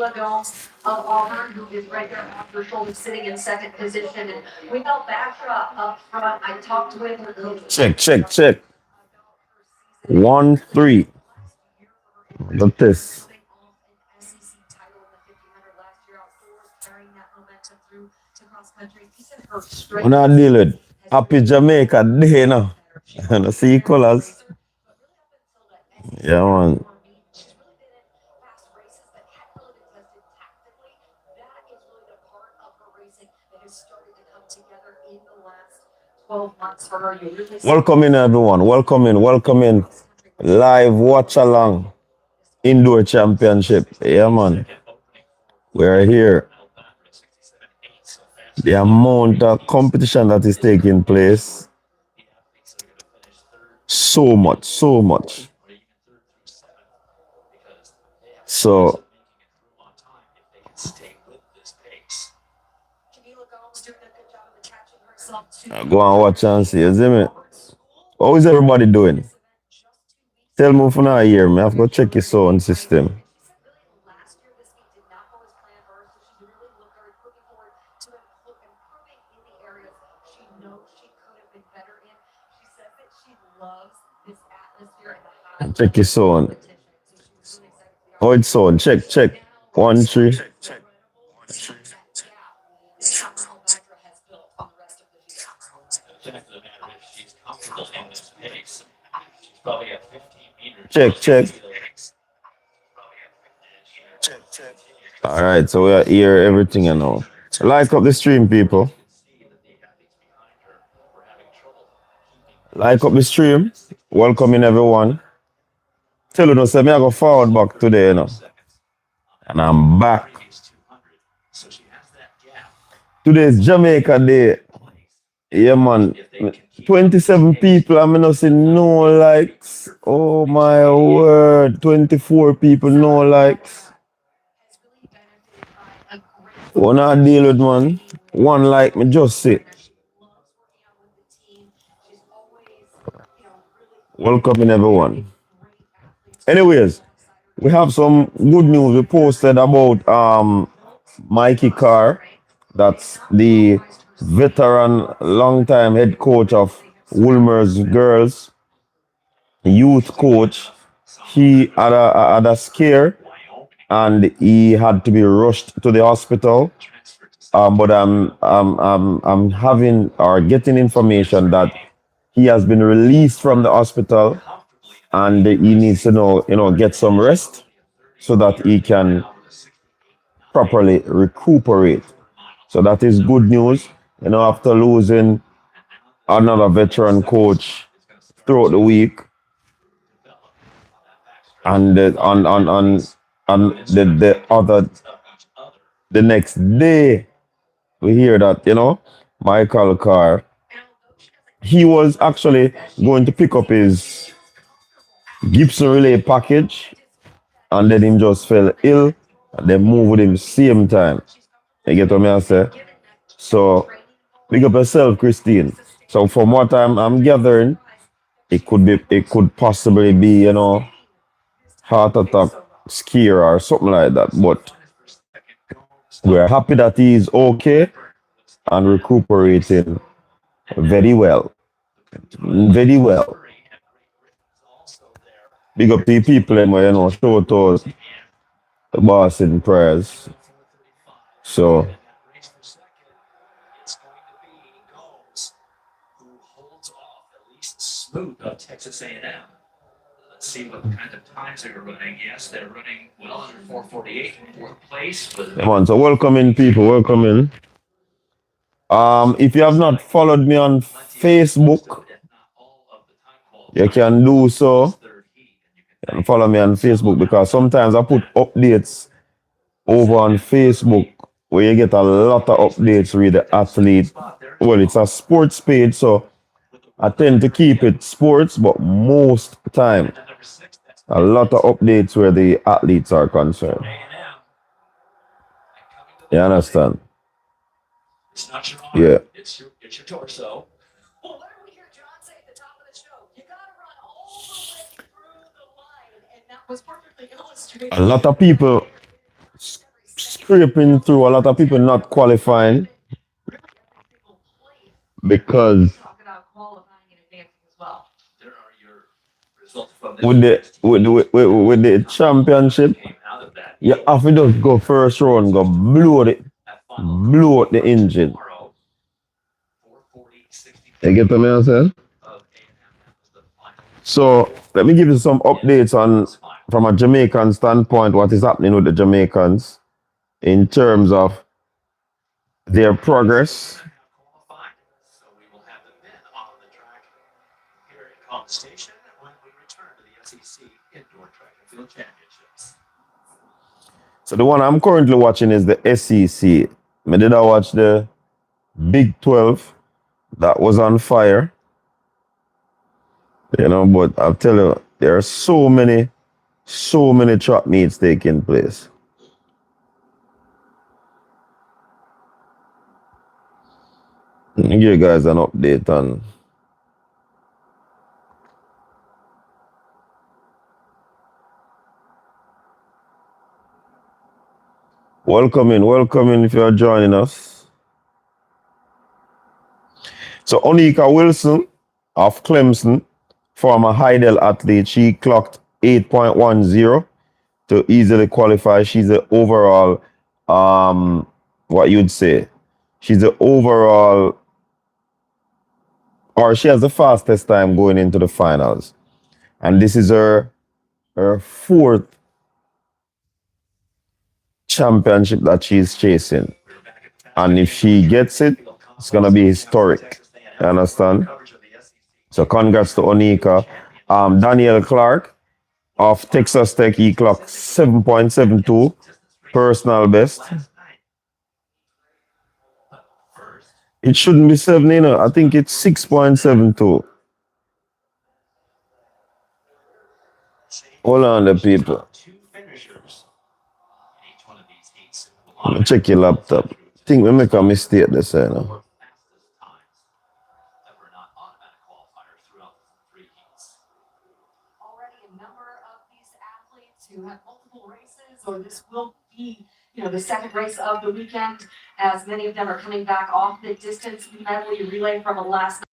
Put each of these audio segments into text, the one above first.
of Auburn, who is right there off her shoulder, sitting in second position. And we got Batra up front. I talked with her coach. Check. 1-3. Look this. When I deal with happy Jamaica day now. And I see colors. Yeah, man. Welcome in, everyone. Welcome in. Live watch along. Indoor championship. Yeah, man. We're here. The amount of competition that is taking place. So much. So go and watch and see, you see me? How is everybody doing? Tell me if you not hear me. I have to check your sound system. Check your sound. How it's sound? Check. 1-3. Check. All right, so we are here, everything you know. Like up the stream, people. Like up the stream. Welcome in, everyone. Tell you, no, say me I go forward back today, you know. And I'm back. Today is Jamaica Day. Yeah, man. 27 people, I'm not seeing no likes. Oh my word. 24 people, no likes. When I deal with man, one like me just say. Welcome in, everyone. Anyways, we have some good news. We posted about Mikey Carr. That's the veteran, long-time head coach of Wolmer's girls, youth coach. He had a scare and he had to be rushed to the hospital. But I'm having or getting information that he has been released from the hospital and he needs to get some rest so that he can properly recuperate. So that is good news. After losing another veteran coach throughout the week, and the next day we hear that Michael Carr, he was actually going to pick up his Gibson relay package, and then him just fell ill, and they moved with him same time. You get what I say? So pick up yourself, Christine. So from what I'm gathering, it could possibly be, heart attack, scare or something like that. But we're happy that he's okay and recuperating very well. Very well. Big up the people and show to the boss in prayers. So come on, so welcome in, people, welcome in. If you have not followed me on Facebook, you can do so. You can follow me on Facebook because sometimes I put updates over on Facebook where you get a lot of updates with the athlete. Well, it's a sports page, so I tend to keep it sports, but most time a lot of updates where the athletes are concerned. You understand? Yeah. A lot of people scraping through. A lot of people not qualifying because Talk about qualifying and advancing as well. with the championship, you have to just go first round, go blow out the engine. You get what I'm saying? So let me give you some updates on from a Jamaican standpoint, what is happening with the Jamaicans in terms of their progress. So the one I'm currently watching is the SEC. I did I watch the Big 12 that was on fire. You know, but I'll tell you, there are so many track meets taking place. Let me give you guys an update on. Welcome in if you are joining us. So Onika Wilson of Clemson, former Heidel athlete, she clocked 8.10 to easily qualify. She's the overall, what you'd say, she's the overall, or she has the fastest time going into the finals. And this is her fourth championship that she's chasing. And if she gets it, it's going to be historic. You understand? So congrats to Onika. Daniel Clark of Texas Tech, he clocked 7.72 personal best. It shouldn't be 7, you know. I think it's 6.72. Hold on there, people. Let me check your laptop. I think we make a mistake this you know. Already a number of these athletes who have multiple races, or this will be, the second race of the weekend, as many of them are coming back off the distance medley relay from a last.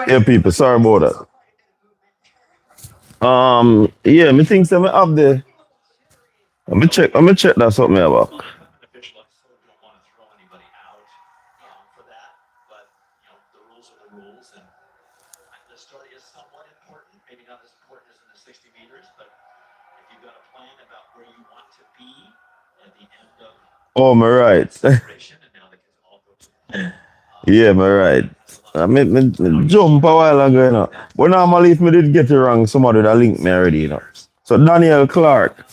Yeah, people, sorry about that. Yeah, me think so me have the. Let me check that something about. Oh, my right. Yeah, my right. Me jump a while ago, you know. But normally, if me did get it wrong, somebody would have linked me already, you know. So Daniel Clark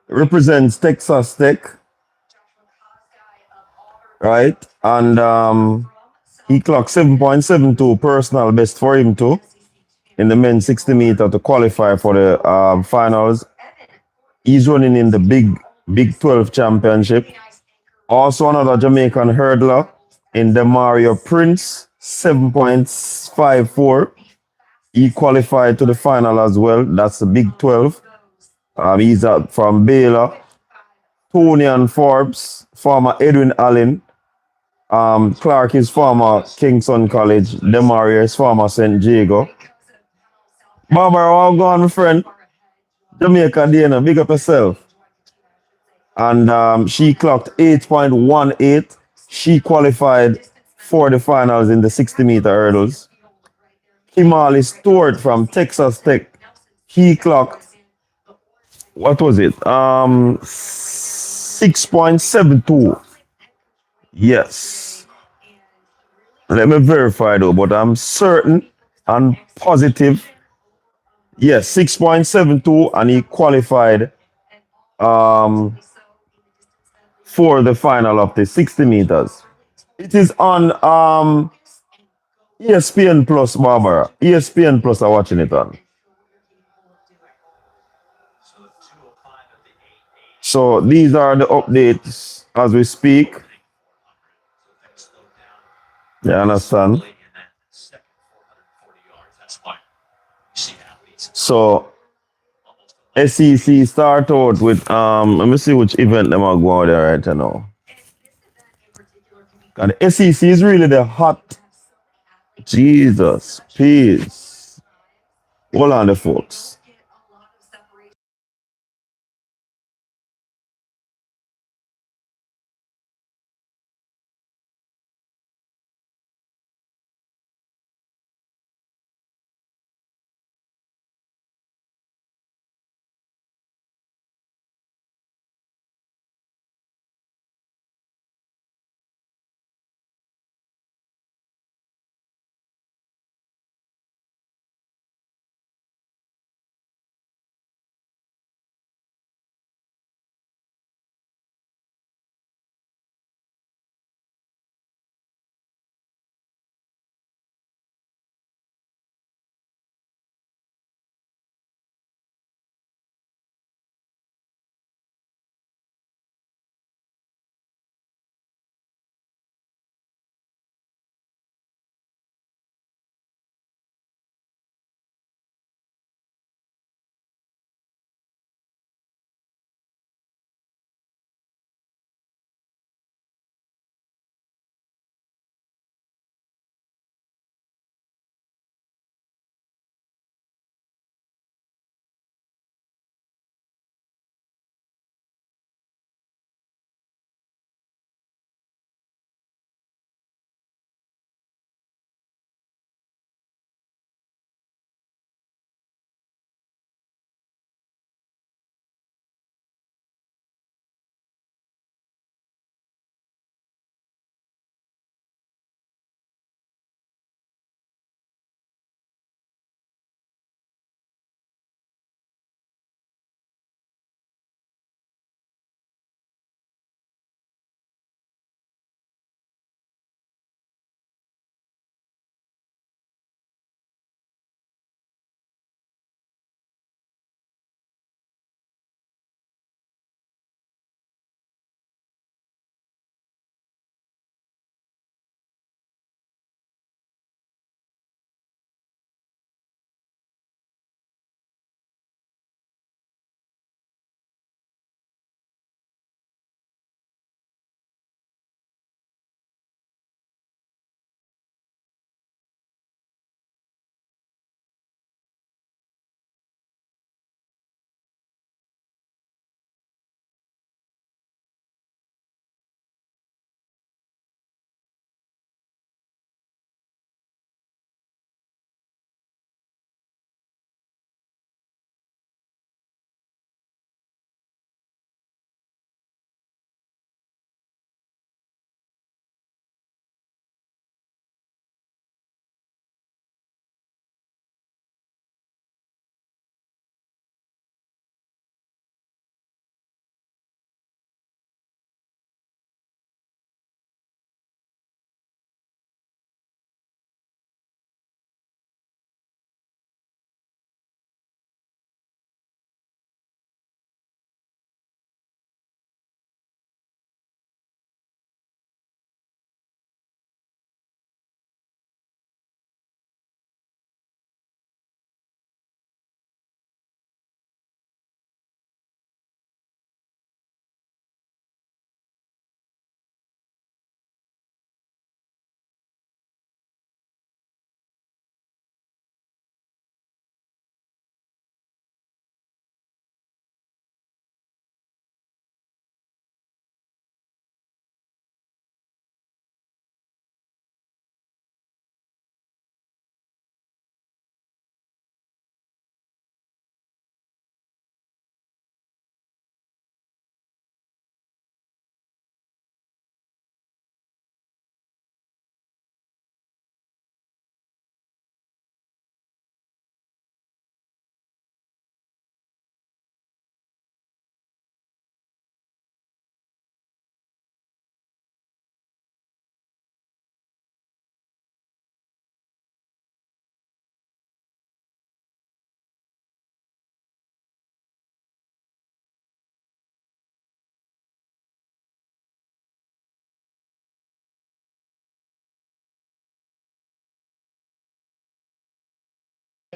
represents Texas Tech, right? And he clocked 7.72 personal best for him too in the men's 60 meter to qualify for the finals. He's running in the Big 12 championship. Also another Jamaican hurdler in Demario Prince, 7.54. He qualified to the final as well. That's the Big 12. He's from Baylor. Tony and Forbes, former Edwin Allen. Clark is former Kingston College. Demario is former St. Jago. Barbara, how gone, my friend? Jamaica Dana, big up yourself. And she clocked 8.18. She qualified for the finals in the 60-meter hurdles. Kimali Stewart from Texas Tech. He clocked, what was it? 6.72. Yes. Let me verify though, but I'm certain and positive. Yes, 6.72, and he qualified um, for the final of the 60 meters. It is on ESPN Plus, Barbara. ESPN Plus are watching it on. So these are the updates as we speak. You understand? So SEC start out with let me see which event them are going there right now. And the SEC is really the hot. Jesus, peace. Hold on the folks.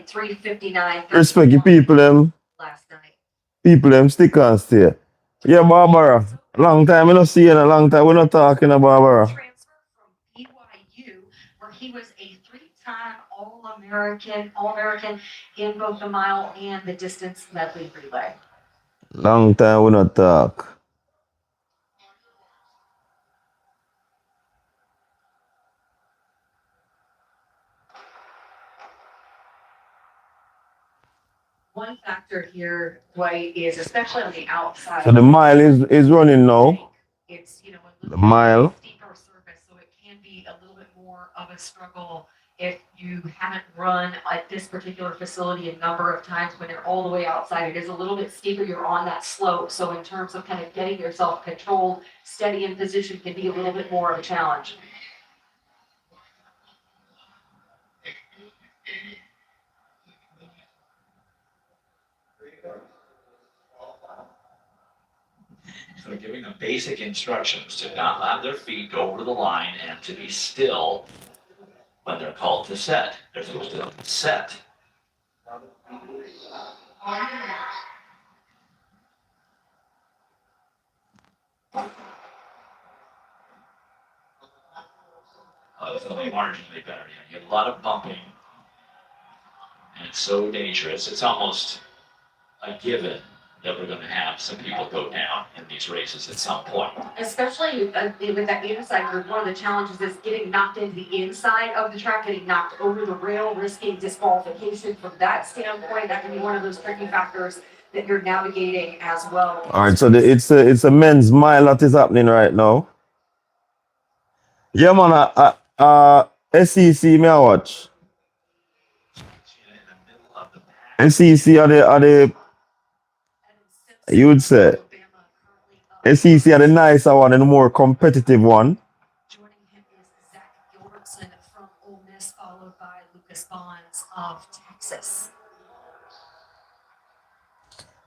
3:59. Respect you people them. Last night. People them stick and stay. Yeah, Barbara. Long time we not see you in a long time. We're not talking about Barbara. Transfer from BYU, where he was a three-time All-American in both the mile and the distance medley relay. Long time we not talk. One factor here, Dwight, is especially on the outside. So the mile is running now. It's The mile. steeper surface, so it can be a little bit more of a struggle if you haven't run at this particular facility a number of times when you're all the way outside. It is a little bit steeper. You're on that slope, so in terms of kind of getting yourself controlled, steady in position can be a little bit more of a challenge. So giving them basic instructions to not let their feet go over the line and to be still when they're called to set. They're supposed to set. It's only marginally better. You get a lot of bumping. And it's so dangerous. It's almost a given that we're going to have some people go down in these races at some point. Especially with that inside group, one of the challenges is getting knocked into the inside of the track, getting knocked over the rail, risking disqualification from that standpoint. That can be one of those tricky factors that you're navigating as well. All right, so it's a men's mile that is happening right now. Yeah, man. SEC me I watch. SEC are the you would say SEC are the nicer one and the more competitive one. Joining him is Zach Gilbertson from Ole Miss, followed by Lucas Bonds of Texas.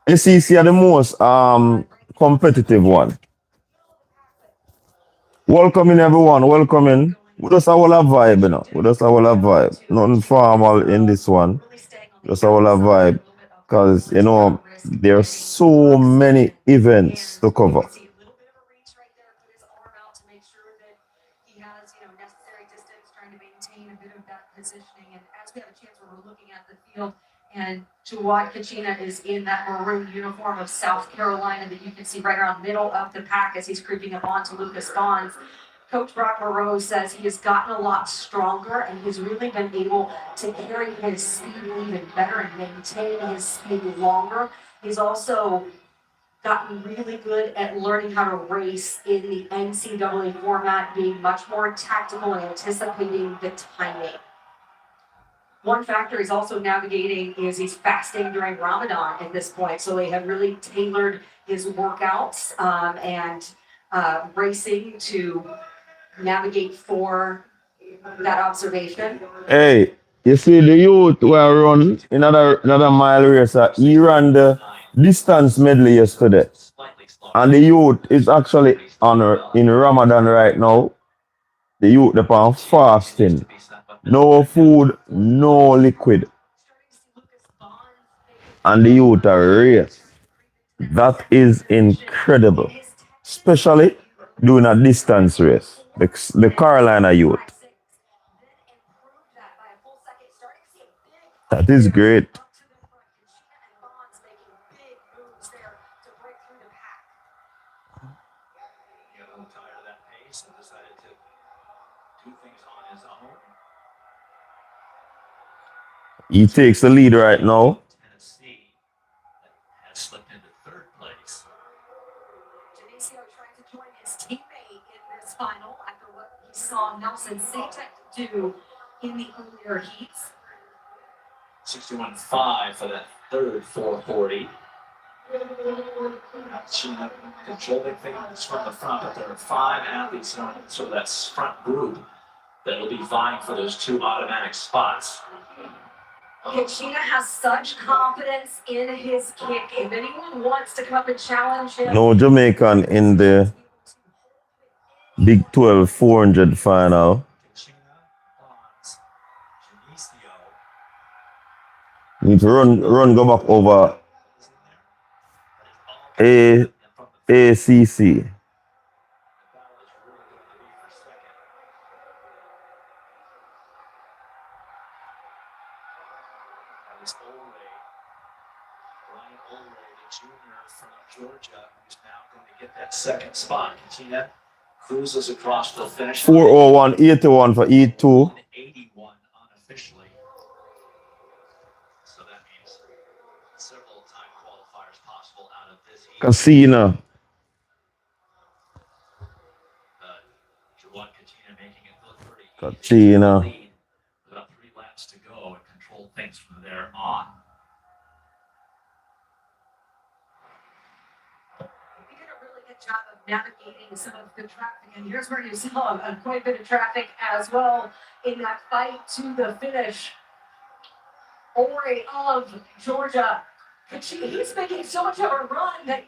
SEC are the most competitive one. Welcome in everyone, welcome in. We just have all a vibe, you know. We just have all a vibe. Nothing formal in this one. Just have all a vibe. Because, you know, there are so many events to cover. And Jawad Kachina is in that maroon uniform of South Carolina that you can see right around the middle of the pack as he's creeping up onto Lucas Bonds. Coach Brock Moreau says he has gotten a lot stronger and he's really been able to carry his speed even better and maintain his speed longer. He's also gotten really good at learning how to race in the NCAA format, being much more tactical and anticipating the timing. One factor he's also navigating is he's fasting during Ramadan at this point. So they have really tailored his workouts and racing to navigate for that observation. Hey, you see the youth who are run another mile race. He ran the distance medley yesterday. And the youth is actually in Ramadan right now. The youth they are fasting. No food, no liquid. And the youth are race. That is incredible. Especially doing a distance race. The Carolina youth. That is great. He takes the lead right now. Tennessee has slipped into third place. Denisio trying to join his teammate in this final after what he saw Nelson Satek do in the earlier heats. 61.5 for that third 440. Controlling things from the front, but there are 5 athletes in sort of that front group that will be vying for those 2 automatic spots. Kachina has such confidence in his kick. If anyone wants to come up and challenge him. No Jamaican in the Big 12 400 final. Need to run go back over A ACC. Second spot. Katina cruises across the finish. 401.81 for E2. 81 unofficially. So that means several time qualifiers possible out of this heat. Casino. Juwan Katina making it look pretty Katina. easy. About 3 laps to go and control things from there on. He did a really good job of navigating some of the traffic, and here's where you saw quite a bit of traffic as well in that fight to the finish. Ori of Georgia, he's making so much of a run that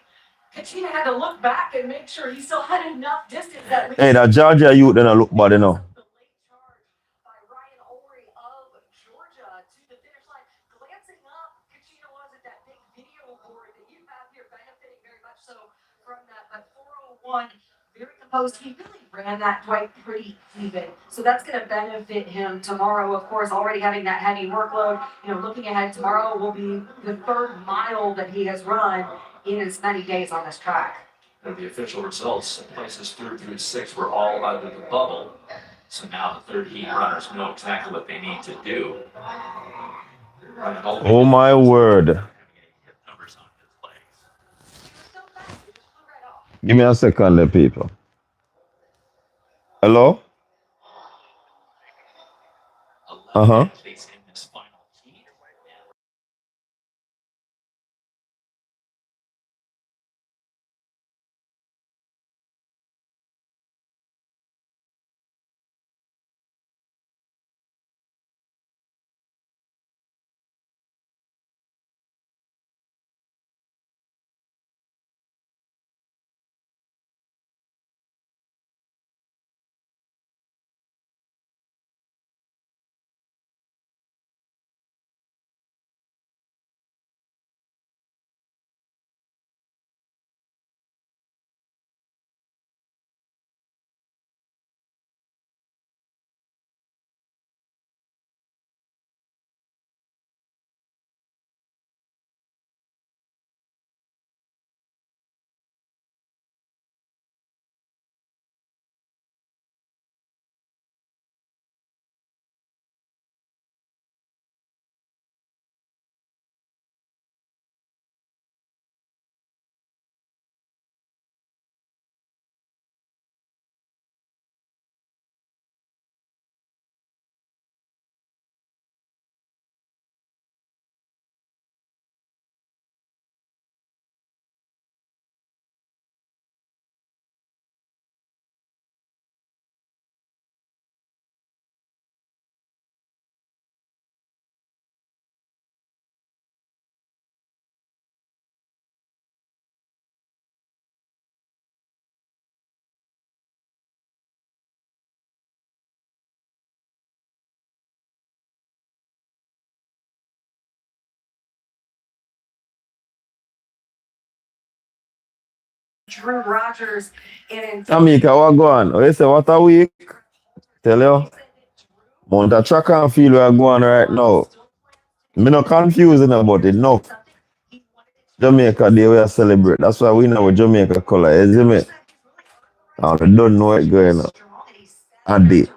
Katina had to look back and make sure he still had enough distance. Hey, that Georgia youth then look bad, you know. The late charge by Ryan Ori of Georgia to the finish line. Glancing up, Katina was at that big video board that you have here, benefiting very much so from that. But 401, very composed. He really ran that Dwight pretty even. So that's going to benefit him tomorrow, of course, already having that heavy workload. You know, looking ahead, tomorrow will be the 3rd mile that he has run in as many days on this track. And the official results, places 3 through 6 were all out of the bubble. So now the 3rd heat runners know exactly what they need to do. Oh my word. Give me a second there, people. Hello? Uh-huh. Drew Rogers in Tamika, what go on? Oh, you say what a week? Tell you. Mount a track and field we are going right now. Me not confusing about it, no. Jamaica Day we are celebrate. That's why we know with Jamaica color, you see me? I don't know what's going on. A day.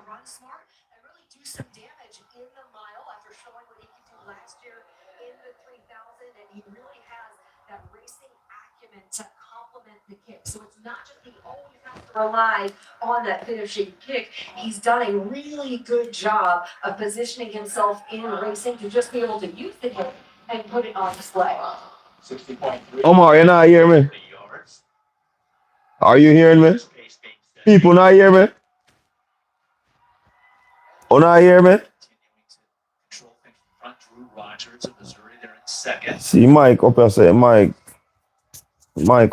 So it's not just he always has to rely on that finishing kick. He's done a really good job of positioning himself in racing to just be able to use the kick and put it on display. 60.3. Omar, you not hear me? Are you hearing me? People not hear me? Oh, not hear me? See Mike up here say Mike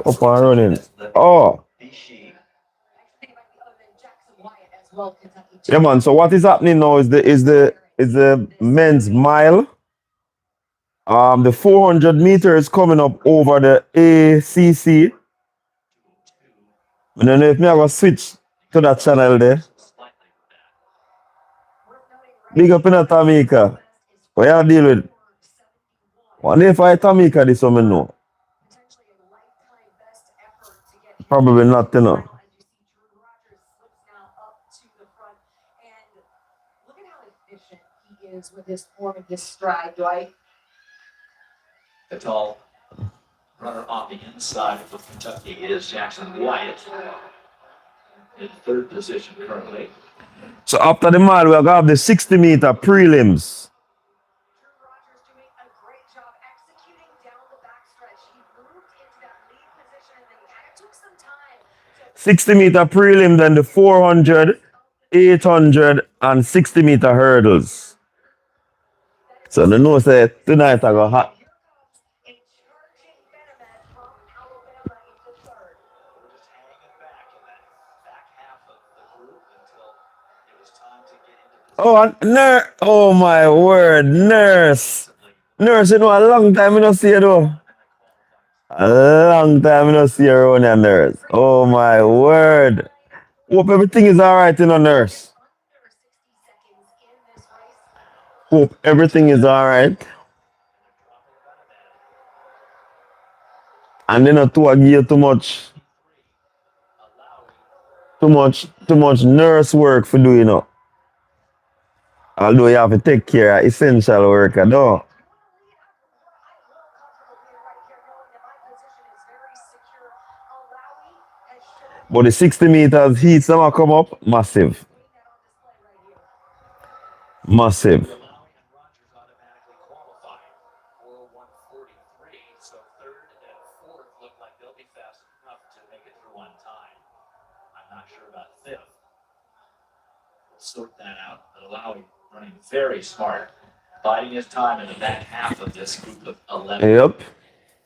up and running. Oh. Yeah man, so what is happening now is the men's mile. The 400 meters coming up over the ACC. I don't know if me I go switch to that channel there. Big up in a Tamika. What you deal with? One day if I Tamika this one, I know. Probably not, you know. Look at how efficient he is with his form and his stride, Dwight. The tall runner on the inside of Kentucky is Jackson Wyatt in third position currently. So after the mile, we're gonna have the 60 meter prelims. 60 meter prelim, then the 400, 800, and 60 meter hurdles. So the know say tonight I go hot. Oh, oh my word, nurse. Nurse, you know, a long time I don't see you though. A long time I don't see you around here, nurse. Oh my word. Hope everything is alright, you know, nurse. Hope everything is alright. And then not to give you too much nurse work for doing, you know. Although you have to take care of essential work, though. But the 60 meters heat some come up massive. Massive. So third and fourth look like they'll be fast enough to make it through on time. I'm not sure about fifth. We'll sort that out. But Alawi running very smart, biding his time in the back half of this group of 11. Yep.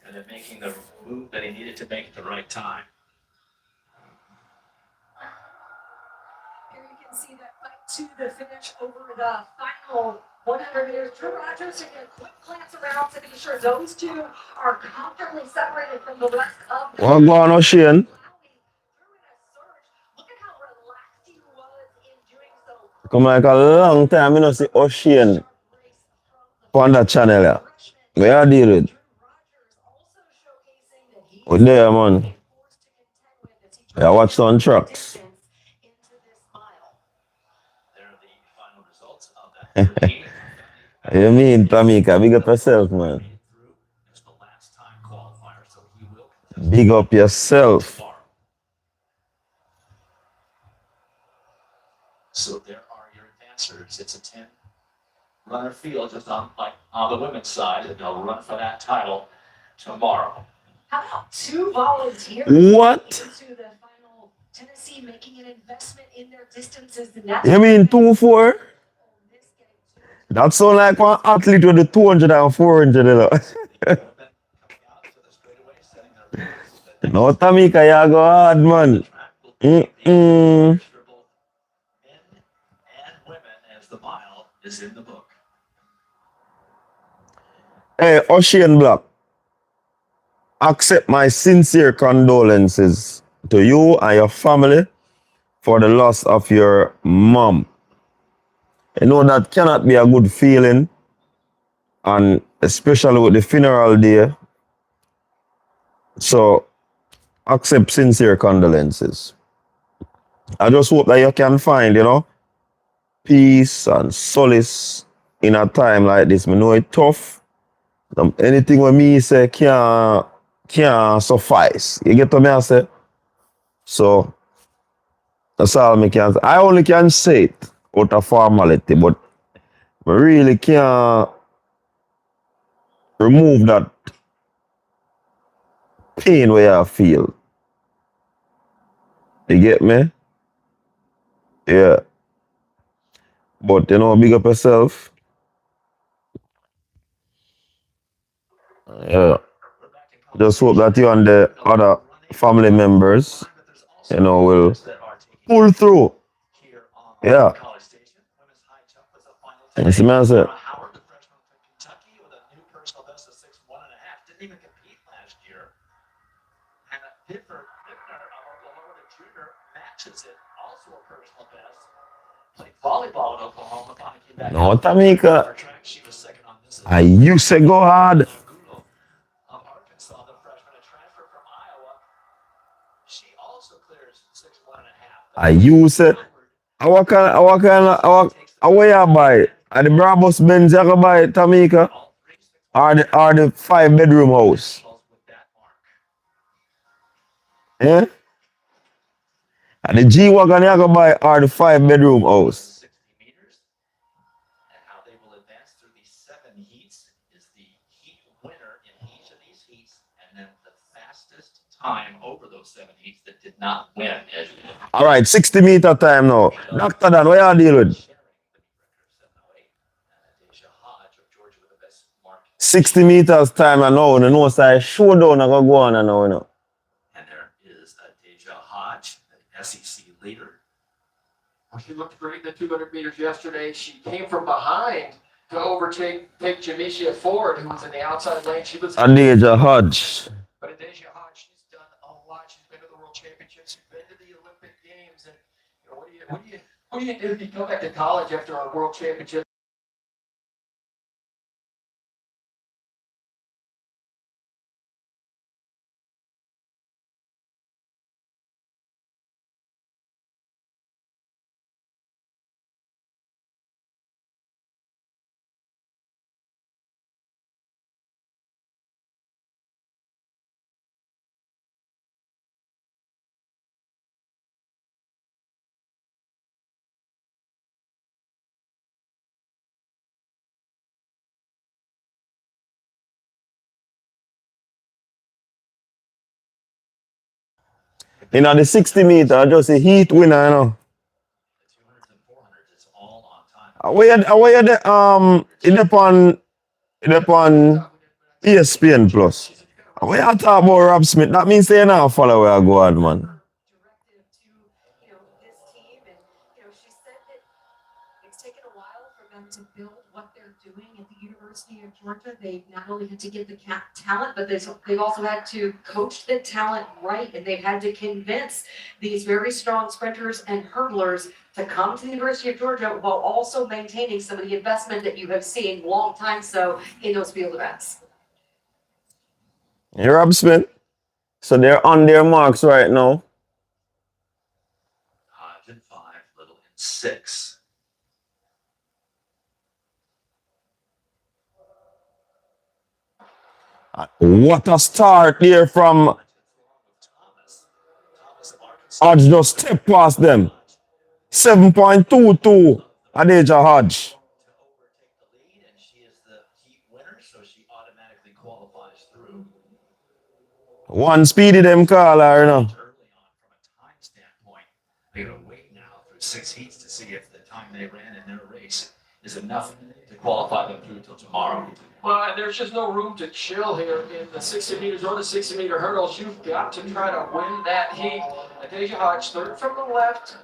And then making the move that he needed to make at the right time. Here you can see that fight to the finish over the final 100 meters. Drew Rogers taking a quick glance around to be sure those two are comfortably separated from the rest of the What going on, Shane? Look at how relaxed he was in doing so. Come like a long time, I don't see Ocean on that channel. Yeah. Where I deal with? With there, man. I watch on trucks. You mean, Tamika, big up yourself, man. Big up yourself. So there are your answers. It's a 10-runner field just on the women's side, and they'll run for that title tomorrow. How about two volunteers? What? Into the final Tennessee making an investment in their distances. You mean 2-4? That sound like one athlete with the 200 and 400. You know? No, Tamika, you go hard, man. Is in the book. Hey, Ocean Black, accept my sincere condolences to you and your family for the loss of your mom. You know that cannot be a good feeling, and especially with the funeral day. So, accept sincere condolences. I just hope that you can find, peace and solace in a time like this. I know it's tough. Anything with me say can't suffice. You get what me I say? So that's all I can say. I only can say it out of formality, but I really can't remove that pain where I feel. You get me? Yeah. But big up yourself. Yeah. Just hope that you and the other family members, will pull through. Yeah. You see me, I say? it also a personal best. Played volleyball in Oklahoma. Finally came back No, out. Tamika. For track, she was second on this. I used to go hard. Of Arkansas, the freshman, a transfer from Iowa. She also clears 6'1.5". I used to. I where you buy? At the Brabus Benz you can buy Tamika? Or the 5-bedroom house? Yeah? At the G-Wagon you can buy or the 5-bedroom house? 60 meters. And how they will advance through these 7 heats is the heat winner in each of these heats, and then the fastest time over those 7 heats that did not win. All right, 60 meter time now. Dr. Dan, what you deal with? 60 meters time I know, the no side showdown I go on and now, you know. And there is Deja Hodge, the SEC leader. Well, she looked great in the 200 meters yesterday. She came from behind to overtake Jamaica Ford, who was in the outside lane. She was Deja Hodge. But Deja Hodge, she's done a lot. She's been to the World Championships, she's been to the Olympic Games, and you know, what do you do if you go back to college after a World Championship? You know, the 60 meter, just a heat winner, you know. The 200s and 400s, it's all on time. It upon ESPN Plus. When you talk about Rob Smith, that means they now follow where I go on, man. Directive to, this team, and, she said that it's taken a while for them to build what they're doing at the University of Georgia. They not only had to get the talent, but they've also had to coach the talent right, and they've had to convince these very strong sprinters and hurdlers to come to the University of Georgia while also maintaining some of the investment that you have seen long time so in those field events. Hey, Rob Smith. So they're on their marks right now. Hodge in 5, Little in 6. What a start there from Hodge, just step past them. 7.22 Deja Hodge. To overtake the lead, and she is the heat winner, so she automatically qualifies through. One speedy them call her, you know. Early on, from a time standpoint, they're going to wait now through 6 heats to see if the time they ran in their race is enough to qualify them through till tomorrow. Well, and there's just no room to chill here in the 60 meters or the 60 meter hurdles. You've got to try to win that heat. Deja Hodge, third from the left.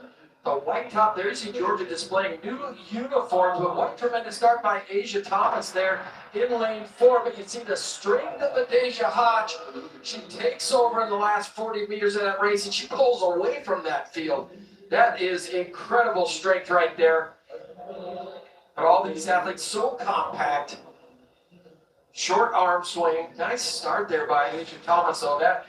The white top there, you see Georgia displaying new uniforms, but what a tremendous start by Asia Thomas there in lane 4. But you see the strength of Deja Hodge. She takes over in the last 40 meters of that race, and she pulls away from that field. That is incredible strength right there. But all these athletes so compact. Short arm swing. Nice start there by Asia Thomas, though. That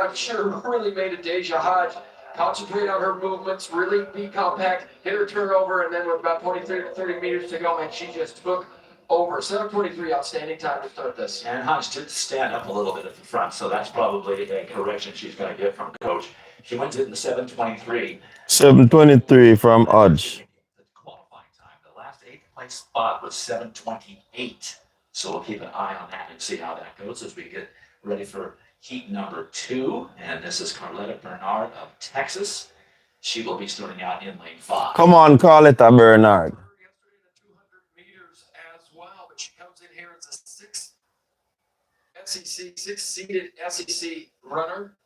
I'm sure really made Deja Hodge concentrate on her movements, really be compact, hit her turnover, and then with about 30 meters to go, and she just took over. 7:23, outstanding time to start this. And Hodge did stand up a little bit at the front, so that's probably a correction she's going to get from coach. She wins it in the 7:23. 7:23 from Hodge. The qualifying time. The last 8th place spot was 7:28. So we'll keep an eye on that and see how that goes as we get ready for heat number 2. And this is Carletta Bernard of Texas. She will be starting out in lane 5. Come on, Carletta Bernard. Yesterday, the 200 meters as well, but she comes in here as a six-seeded SEC runner.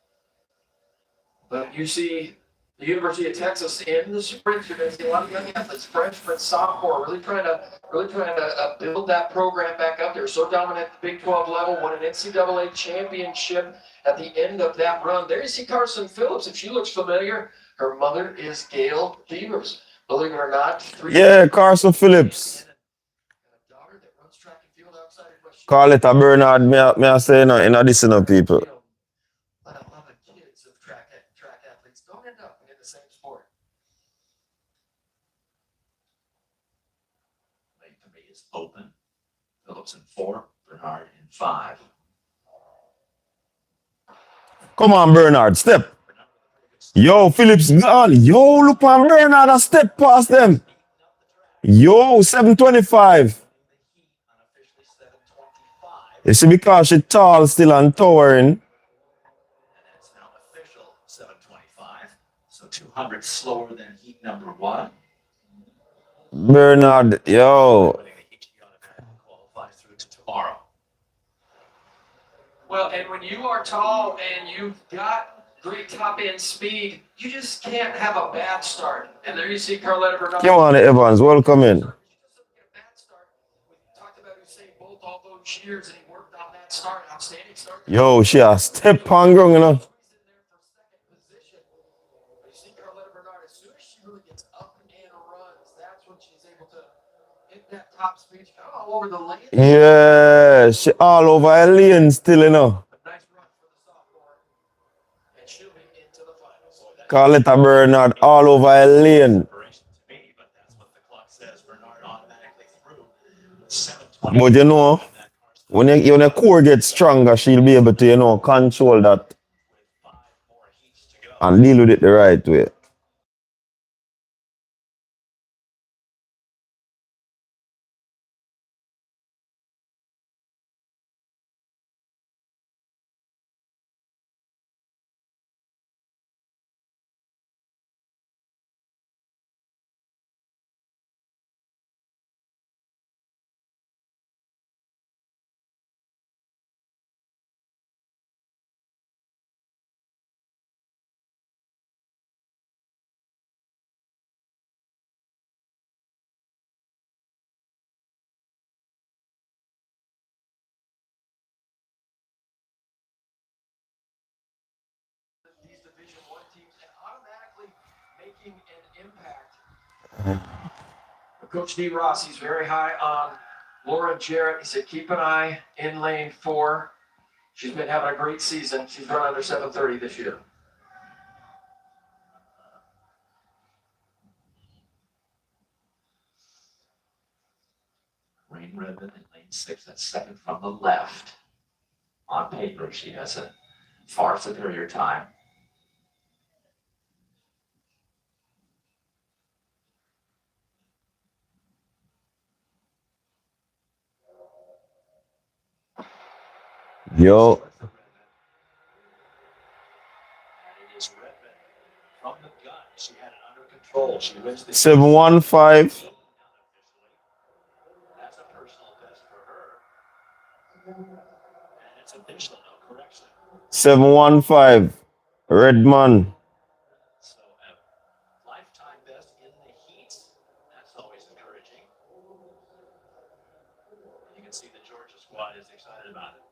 But you see the University of Texas in the sprint. You're going to see a lot of young athletes, freshmen, sophomore, really trying to build that program back up. They're so dominant at the Big 12 level. Won an NCAA championship at the end of that run. There you see Carson Phillips, if she looks familiar. Her mother is Gail Beavers. Believe it or not, Yeah, Carson Phillips. a daughter that runs track and field outside of West Call it a Bernard, me I say in additional people. A lot of kids of track athletes don't end up in the same sport. Lane 3 is open. Phillips in 4, Bernard in 5. Come on, Bernard, step. Yo, Phillips gone. Yo, look on Bernard and step past them. Yo, 725. You see, because she tall still and towering. And it's now official 725. So 200 slower than heat number 1. Bernard, yo. Winning the heat, she automatically qualifies through to tomorrow. Well, and when you are tall and you've got great top end speed, you just can't have a bad start. And there you see Carletta Bernard. Come on, Evans, welcome in. We talked about Usain Bolt all those years, and he worked on that start, outstanding start. Yo, she a step on ground, you know. He's in there for second position. But you see Carletta Bernard, as soon as she really gets up and runs, that's when she's able to hit that top speed. She's all over the lane. Yeah, she all over a lane still, you know. A nice run for the sophomore. And she'll be into the finals. Call it a Bernard all over a lane. Inspiration to me, but that's what the clock says. Bernard automatically through 720. But you know, when your core gets stronger, she'll be able to, you know, control that With 5 more heats to go. and deal with it the right way. These Division I teams and automatically making an impact. Coach D. Ross, he's very high on Laura Jarrett. He said, keep an eye in lane 4. She's been having a great season. She's run under 730 this year. Rain Redmond in lane 6, that's second from the left. On paper, she has a far superior time. Yo, And it is Redmond from the gun. She had it under control. She wins the 715. That's a personal best for her. And it's official, no correction. 715. Redman. So a lifetime best in the heats. That's always encouraging. You can see the Georgia squad is excited about it.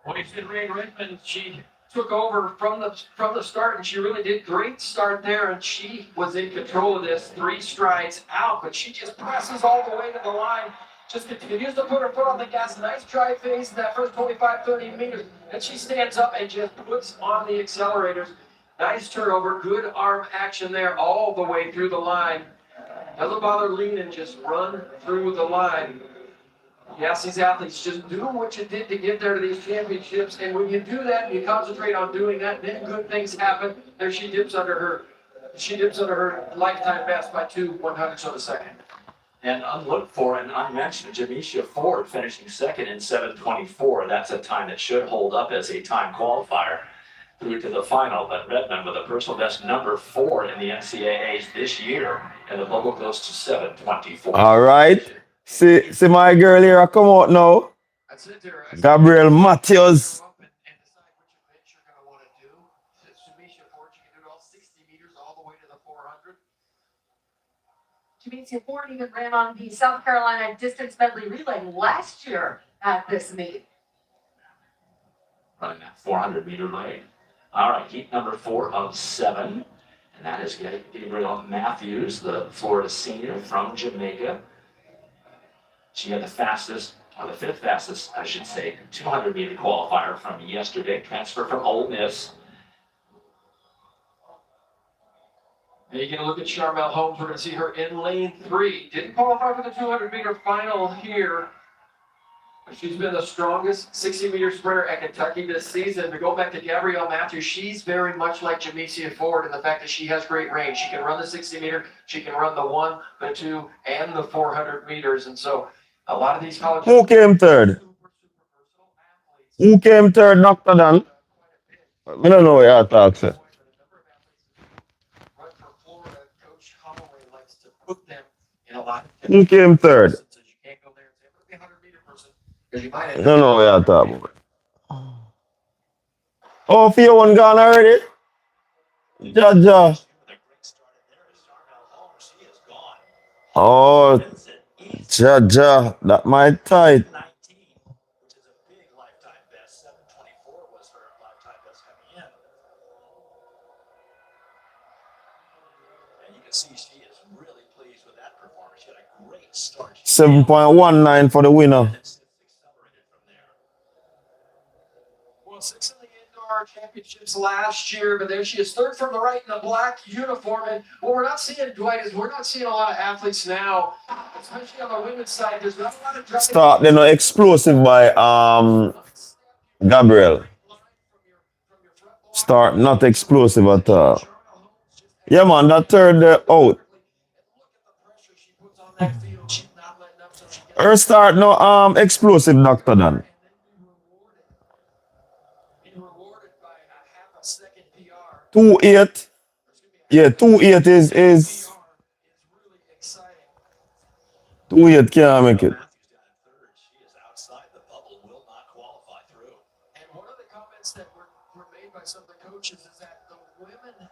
Well, you said Rain Redmond, she took over from the start, and she really did great start there, and she was in control of this 3 strides out, but she just presses all the way to the line, just continues to put her foot on the gas. Nice drive phase in that first 25, 30 meters, and she stands up and just puts on the accelerators. Nice turnover, good arm action there all the way through the line. Doesn't bother leaning, just run through the line. Yes, these athletes just do what you did to get there to these championships, and when you do that, you concentrate on doing that, then good things happen. There she dips under her lifetime best by 2/100ths of a second. And unlooked for and unmentioned, Jamisha Ford finishing second in 724. That's a time that should hold up as a time qualifier through to the final. But Redmond with a personal best number 4 in the NCAAs this year, and the bubble goes to 724. All right. See my girl here, come out now. That's it there. Gabriel Matthews. And decide which event you're going to want to do. Jamisha Ford, you can do it all 60 meters all the way to the 400. Jamaican Ford even ran on the South Carolina distance medley relay last year at this meet. Running that 400-meter lane. All right, heat number 4 of 7. And that is Gabriel Matthews, the Florida senior from Jamaica. She had the fastest, or the 5th fastest, I should say, 200-meter qualifier from yesterday, transfer from Ole Miss. And you're going to look at Charmel Holmes. We're going to see her in lane 3. Didn't qualify for the 200-meter final here. She's been the strongest 60-meter sprinter at Kentucky this season. To go back to Gabrielle Matthews, she's very much like Jamecia Ford in the fact that she has great range. She can run the 60-meter, she can run the 1, the 2, and the 400 meters. And so a lot of these colleges... Who came third? Who came third, Dr. Dan? I don't know what you're talking. Who came third? No, no, we are talking about. Oh, Fia one gone already? Jaja. Oh, Jaja, that might tight. See, she is really pleased with that performance. She had a great start. 7.19 for the winner. Well, 6 in the indoor championships last year, but there she is, 3rd from the right in the black uniform. And what we're not seeing, Dwight, is we're not seeing a lot of athletes now, especially on the women's side. There's not a lot of driving. Start, they're not explosive by Gabriel. Start not explosive at all. Yeah, man, that third out. Her start no explosive, Dr. Dan. 2.8. Yeah, 2.8 is 2.8 can't make it. And one of the comments that were made by some of the coaches is that the women had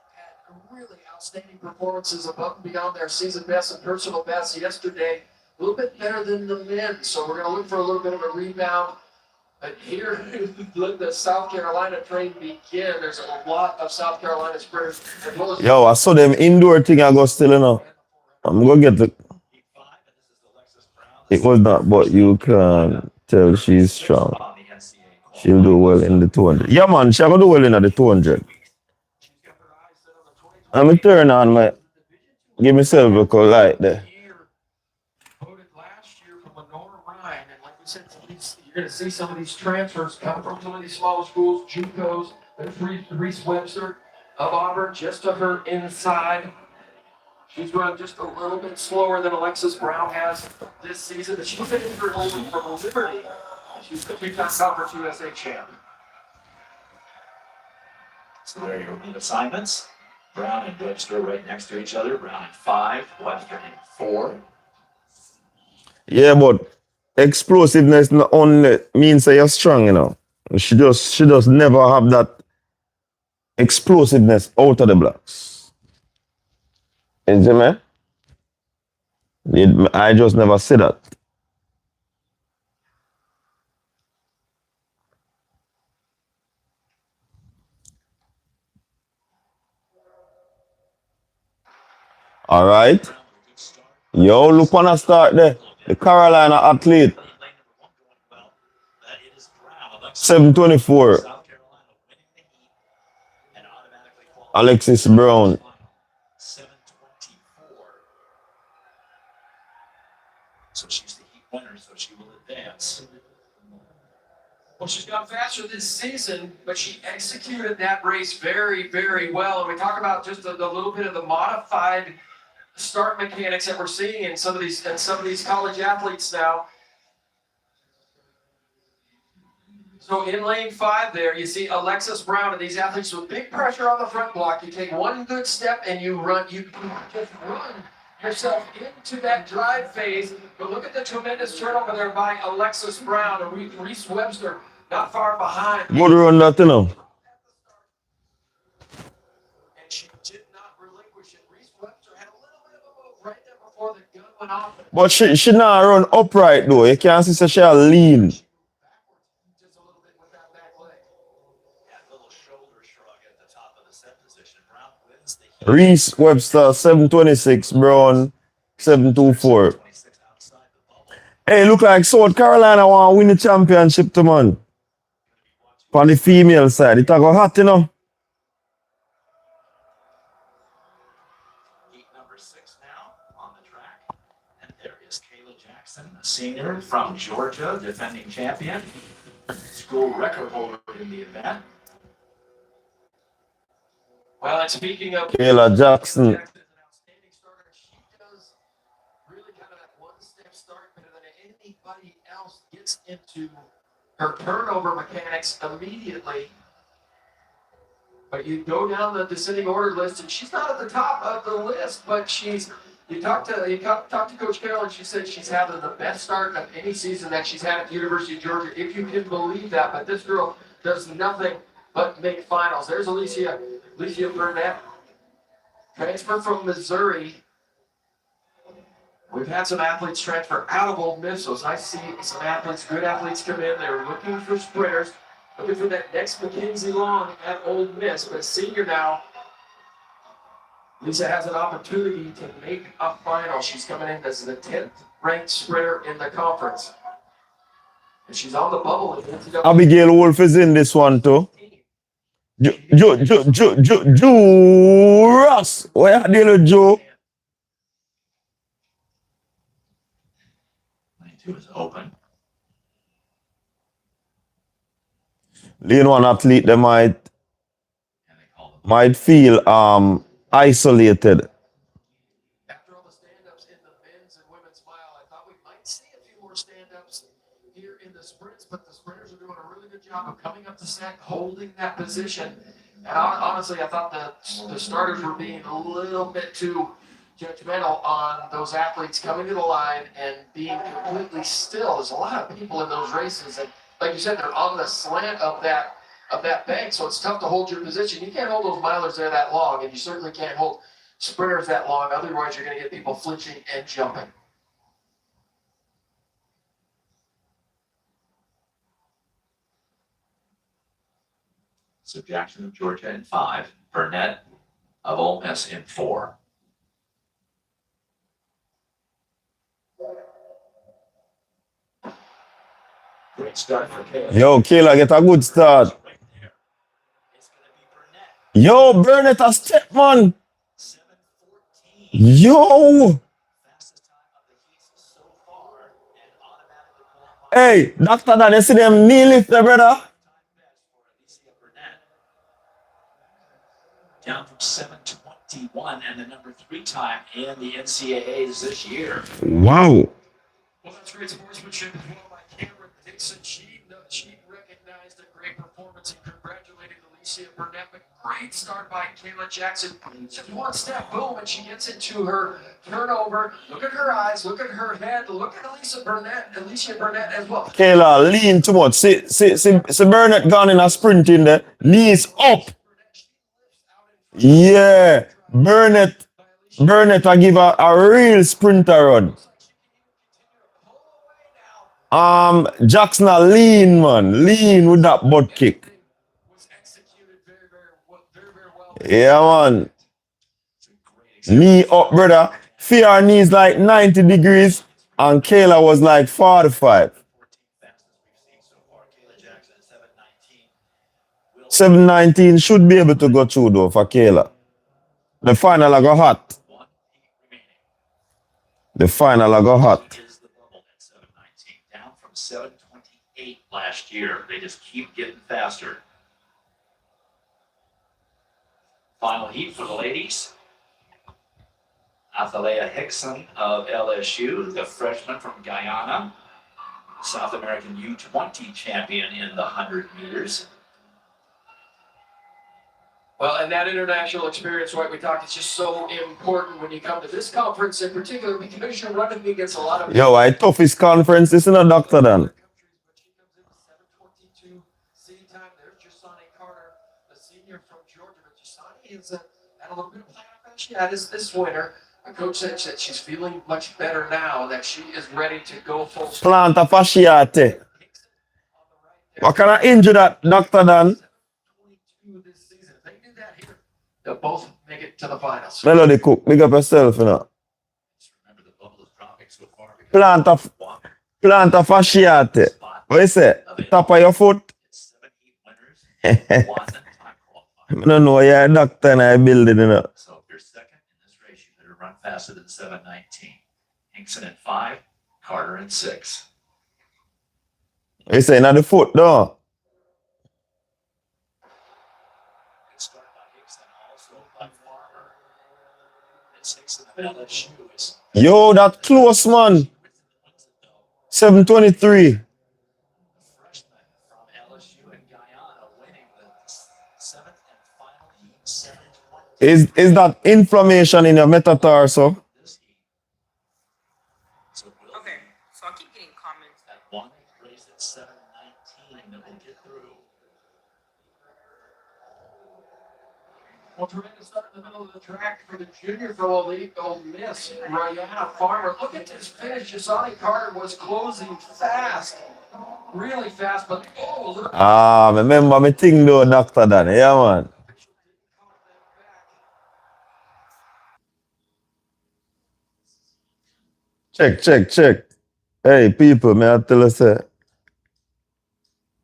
really outstanding performances above and beyond their season best and personal best yesterday. A little bit better than the men, so we're going to look for a little bit of a rebound. But here, let the South Carolina train begin. There's a lot of South Carolina sprinters. Yo, I saw them indoor thing I got still enough. I'm going to get the... It was not, but you can tell she's strong. She'll do well in the 200. Yeah, man, she'll do well in the 200. I'm going to turn on my... Give myself a call light there. You're going to see some of these transfers come from some of these smaller schools, JUCOs. There's Reese Webster of Auburn, just to her inside. She's run just a little bit slower than Alexis Brown has this season. She's been injured only from Liberty. She's the 2-time Conference USA champ. So there are your assignments. Brown and Webster right next to each other. Brown in 5, Webster in 4. Yeah, but explosiveness not only means that you're strong, you know. She just never have that explosiveness out of the blocks. You see me? I just never see that. All right. Yo, look on a start there. The Carolina athlete. 7:24. Alexis Brown. 7:24. So she's the heat winner, so she will advance. Well, she's gone faster this season, but she executed that race very, very well. And we talk about just a little bit of the modified start mechanics that we're seeing in some of these college athletes now. So in lane 5 there, you see Alexis Brown and these athletes with big pressure on the front block. You take one good step and you just run yourself into that drive phase. But look at the tremendous turnover there by Alexis Brown and Reese Webster not far behind. Good run that, you know. And she did not relinquish it. Reese Webster had a little bit of a move right there before the gun went off. But she not run upright though. You can't see that she a lean. Just a little bit with that back leg. Yeah, a little shoulder shrug at Reese Webster 726, Brown 724. Hey, look like South Carolina want to win the championship to man. On the female side, it a go hot, you know. Heat number 6 now on the track. And there is Kayla Jackson, a senior from Georgia, defending champion. School record holder in the event. Well, and speaking of Kayla Jackson. is an outstanding starter. She does really kind of that one-step start better than anybody else. Gets into her turnover mechanics immediately. But you go down the descending order list, and she's not at the top of the list, but she's. You talk to Coach Carroll, and she said she's having the best start of any season that she's had at the University of Georgia, if you can believe that. But this girl does nothing but make finals. There's Alicia Burnett, transfer from Missouri. We've had some athletes transfer out of Ole Miss, so it's nice to see some athletes, good athletes come in. They're looking for sprinters, looking for that next Mackenzie Long at Ole Miss, but senior now. Lisa has an opportunity to make a final. She's coming in as the 10th ranked sprinter in the conference. And she's on the bubble in the NCAA. Abigail Wolf is in this one too. Joe Ross. Where are you, Joe? 92 is open. Lane one athlete, they might feel isolated. After all the stand-ups in the men's and women's mile, I thought we might see a few more stand-ups here in the sprints, but the sprinters are doing a really good job of coming up the set, holding that position. And honestly, I thought the starters were being a little bit too judgmental on those athletes coming to the line and being completely still. There's a lot of people in those races, and like you said, they're on the slant of that bank, so it's tough to hold your position. You can't hold those milers there that long, and you certainly can't hold sprinters that long. Otherwise, you're going to get people flinching and jumping. So Jackson of Georgia in 5, Burnett of Ole Miss in 4. Great start for Kayla. Yo, Kayla get a good start. It's going to be Burnett. Yo, Burnett a step, man. 7:14. Yo. Fastest time of the heat so far, and automatically qualified. Hey, Dr. Dan, you see them knee lift there, brother? Time best for Alicia Burnett. Down from 7:21 and the number 3 time in the NCAAs this year. Wow. Well, that's great sportsmanship as well by Cameron Dixon. She recognized a great performance and congratulated Alicia Burnett. But great start by Kayla Jackson. Just one step, boom, and she gets into her turnover. Look at her eyes, look at her head, look at Alicia Burnett as well. Kayla lean too much. See Burnett gone in a sprint in there. Knees up. Yeah. Burnett I give a real sprinter run. Jackson a lean, man. Lean with that butt kick. Was executed very well. Yeah, man. Knee up, brother. Fear knees like 90 degrees, and Kayla was like 45. 719 should be able to go through though for Kayla. The final I got hot. The final I got hot. Is the bubble at 7:19, down from 7:28 last year. They just keep getting faster. Final heat for the ladies. Athalea Hickson of LSU, the freshman from Guyana, South American U20 champion in the 100 meters. Well, and that international experience, right, we talked, it's just so important when you come to this conference in particular because you're running against a lot of... Yo, I toughest conference is in a Dr. Dan. But she comes in with 7:22 seating time. There's Jasani Carter, a senior from Georgia. But Jasani is had a little bit of plantar fasciitis this winter. A coach said that she's feeling much better now, that she is ready to go full... Plantar fasciitis. What kind of injury that, Dr. Dan? This season. If they do that here, they'll both make make it to the finals. Melody Cook, big up yourself, you know. Just remember the bubble is dropping so far. Plant a fasciate. What you say? Top of your foot? It's 7 heat winners. Wasn't time qualified. I don't know, you're a doctor and I build it, you know. So if you're second in this race, you better run faster than 7:19. Hinkson in 5, Carter in 6. You say, not the foot, though. Good start by Hinkson, also by Farmer. It's Hinkson of LSU. Is Yo, that close, man. 723. the freshman from LSU in Guyana winning the 7th and final heat, 7:20. Is that inflammation in your metatarsal? This heat. So we'll Okay, so I keep getting comments. at one race at 7:19 that we'll get through. Well, tremendous start in the middle of the track for the junior for Ole Miss. Rihanna Farmer. Look at this finish. Jasani Carter was closing fast. Really fast, but look. Ah, remember me thing though, Dr. Dan. Yeah, man. Check. Hey, people, may I tell you, say,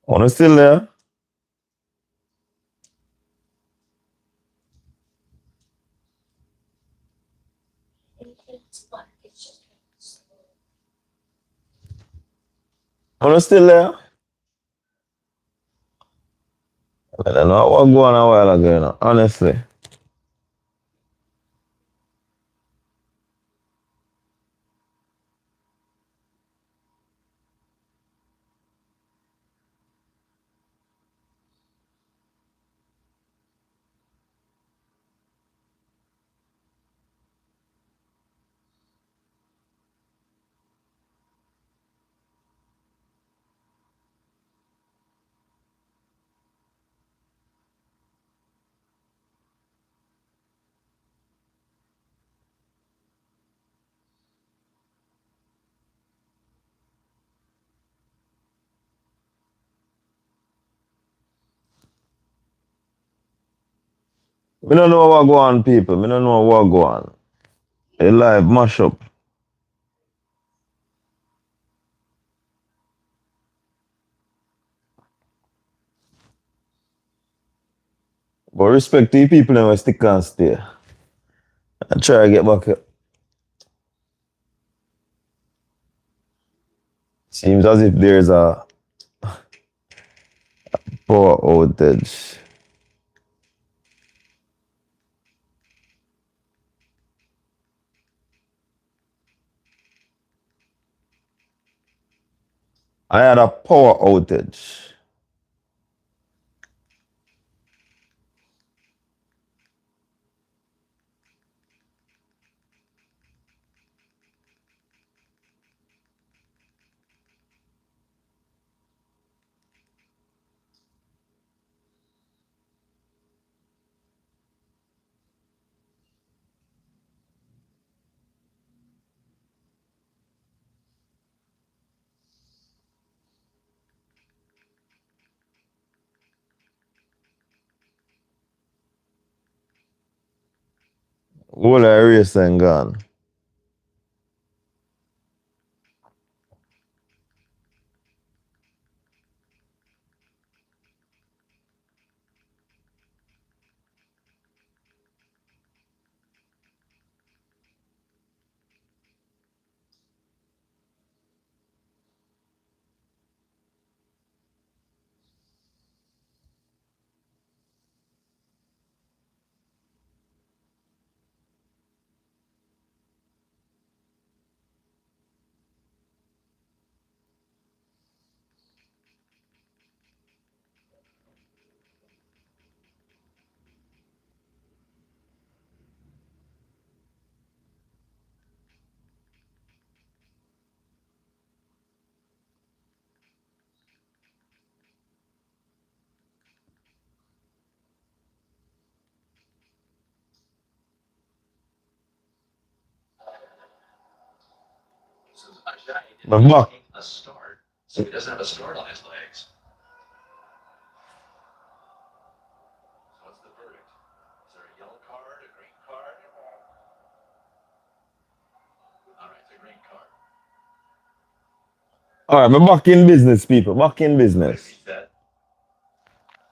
wanna still there? Wanna still there? I don't know what going on a while ago, you know, honestly. Me don't know what go on, people. Me don't know what go on. A live mashup. But respect to the people that stick and stay. I try to get back up. Seems as if there's a power outage. I had a power outage. Whole race and gone. So Ajayi But didn't Mark, take a start, so he doesn't have a start on his legs. So what's the verdict? Is there a yellow card, a green great card. All right, we're back in business, people. Back in business. Reset.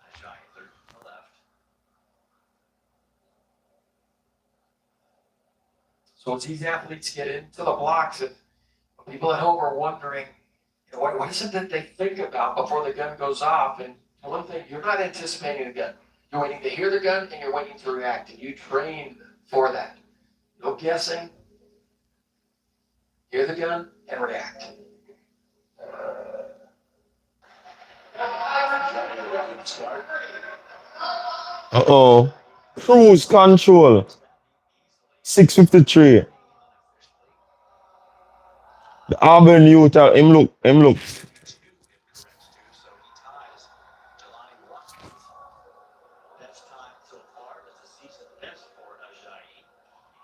Ajayi third from the left. So as these athletes get into the blocks, and people at home are wondering, you know, what is it that they think about before the gun goes off? And one thing, you're not anticipating the gun. You're waiting to hear the gun and you're waiting to react. And you train for that. No guessing. Hear the gun and react. Uh-oh. Cruise control. 653. The Auburn youth, him look. So he ties July 1. Best time so far. That's a season best for Ajayi.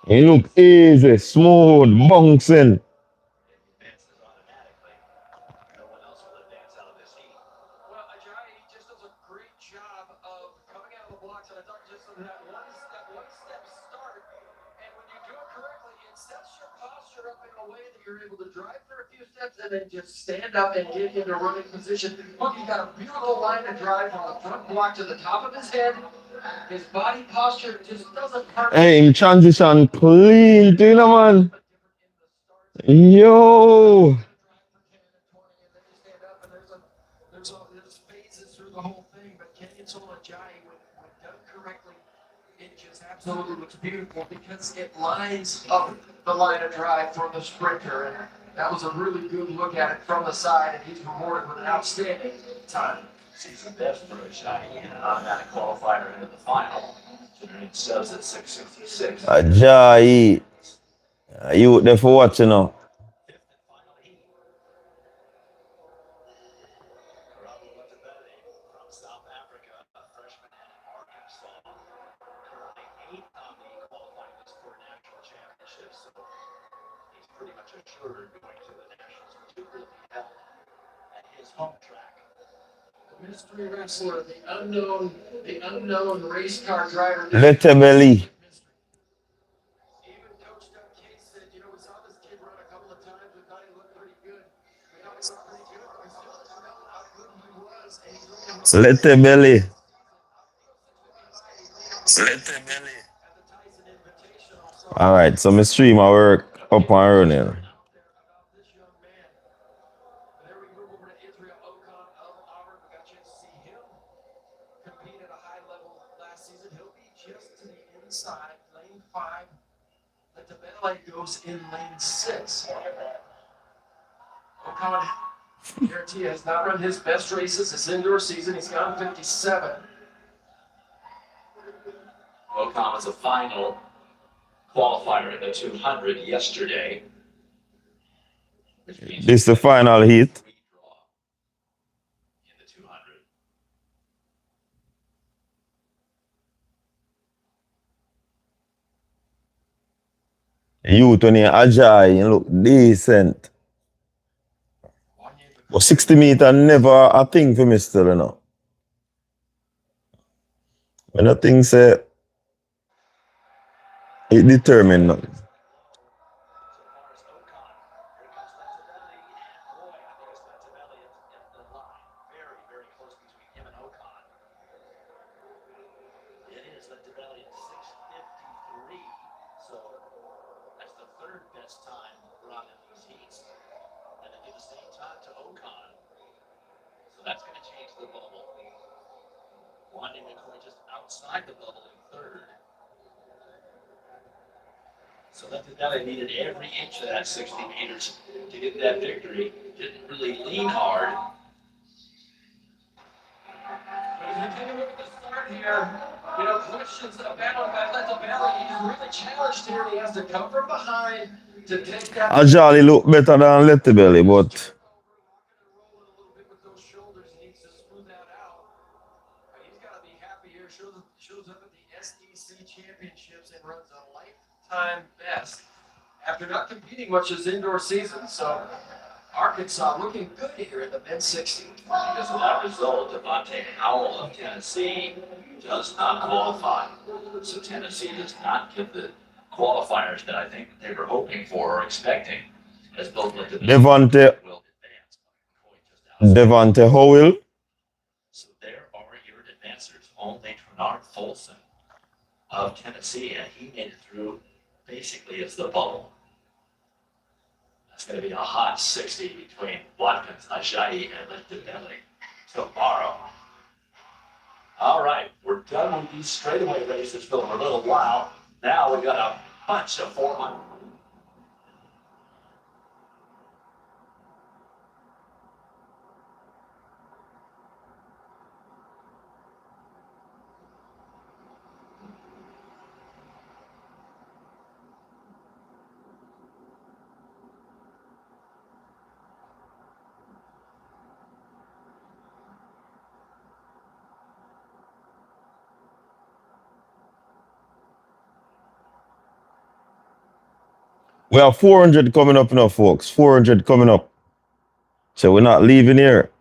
He look easy, smooth, bouncing. Advances automatically. No one else will advance out of this heat. Well, Ajayi just does a great job of coming out of the blocks, and I thought just that one step start, and when you do it correctly, it sets your posture up in a way that you're able to drive for a few steps and then just stand up and get into running position. Look, he's got a beautiful line to drive from the front block to the top of his head. His body posture just doesn't hurt. Hey, him transition clean, you know, man. Yo. There's phases through the whole thing, but Kenyan Ajayi, when done correctly, it just absolutely looks beautiful because it lines up the line of drive for the sprinter, and that was a really good look at it from the side, and he's rewarded with an outstanding time. Season best for Ajayi and an automatic qualifier into the final. Generating subs at 666. Ajayi. You there for what, you know? Fifth and final heat. From South Africa, a freshman and in Arkansas. Currently 8th on the qualifying list for national championships, so he's pretty much assured going to the nationals, which will be held at his home track. The mystery wrestler, the unknown race car driver. Letterbelly. Even Coach Doug Case said, you know, we saw this kid run a couple of times. We thought he looked pretty good. We thought he looked pretty good, but we still didn't know how good he was. And he's looking Letterbelly. All right, so my stream I work up and running. There we move over to Israel Ocon of Auburn. We got a chance to see him compete at a high level last season. He'll be just to the inside, lane 5. The Tabele goes in lane 6. Ocon, guarantee, has not run his best races this indoor season. He's gone 57. Ocon was a final qualifier in the 200 yesterday. Which means This is the final heat. redraw in the 200. Youth when you're Ajayi, you look decent. But 60 meter never a thing for me still, you know. When I think say it determined nothing. So far as Ocon, here comes Letterbelly, and boy, I think it's Letterbelly at the line. Very, very close between him and Ocon. It is Letterbelly at 6:53, so that's the third best time run in these heats. And they give the same time to Ocon. So that's going to change the bubble. Wanting McCoy just outside the bubble in third. So Letterbelly needed every inch of that 60 meters to get that victory. Didn't really lean hard. But as we take a look at the start here, you know, questions abound by Letterbelly. He's really challenged here. He has to come from behind to take that. Ajayi look better than Letterbelly, but He's got to be happy here. Shows up at the SEC championships and runs a lifetime best after not competing much this indoor season. So Arkansas looking good here in the mid-60s. Because of that result, Devontae Howell of Tennessee does not qualify. So Tennessee does not get the qualifiers that I think they were hoping for or expecting. as both Linda Devonte will advance. McCoy just out. Devonte Howell. So there are your advancers. Only Trinard Folsom of Tennessee, and he made it through basically as the bubble. That's going to be a hot 60 between Watkins, Ajayi, and Linda tomorrow. All right, we're done with these straightaway races for a little while. Now we've got a bunch of 400. We have 400 coming up now, folks. 400 coming up. So we're not leaving here.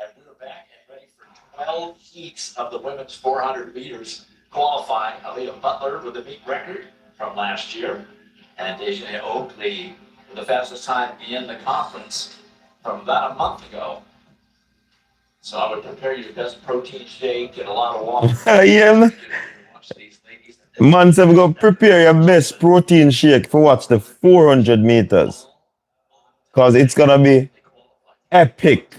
And we're back and ready for 12 heats of the women's 400 meters qualifying. Aaliyah Butler with the meet record from last year, and Dejanay Oakley with the fastest time in the conference from about a month ago. So I would prepare your best protein shake and a lot of water. Yeah, man. Watch these ladies. Man, so we go prepare your best protein shake for watch the 400 meters. Because it's going to be epic.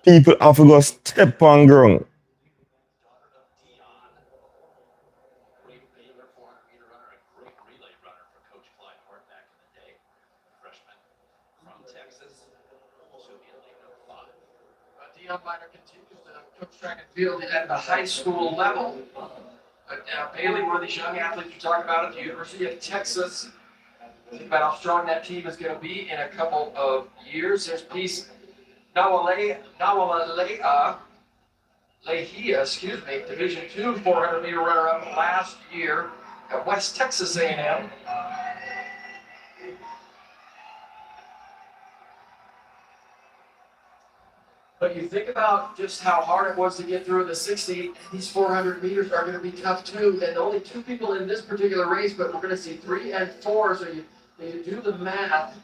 People have to go step on ground. Dion Miner continues to coach track and field at the high school level. But Bailey, one of these young athletes you talk about at the University of Texas. Think about how strong that team is going to be in a couple of years. There's piece Nawalea, Division II 400 meter runner-up last year at West Texas A&M. But you think about just how hard it was to get through the 60. These 400 meters are going to be tough too. And only two people in this particular race, but we're going to see 3 and 4. So you do the math.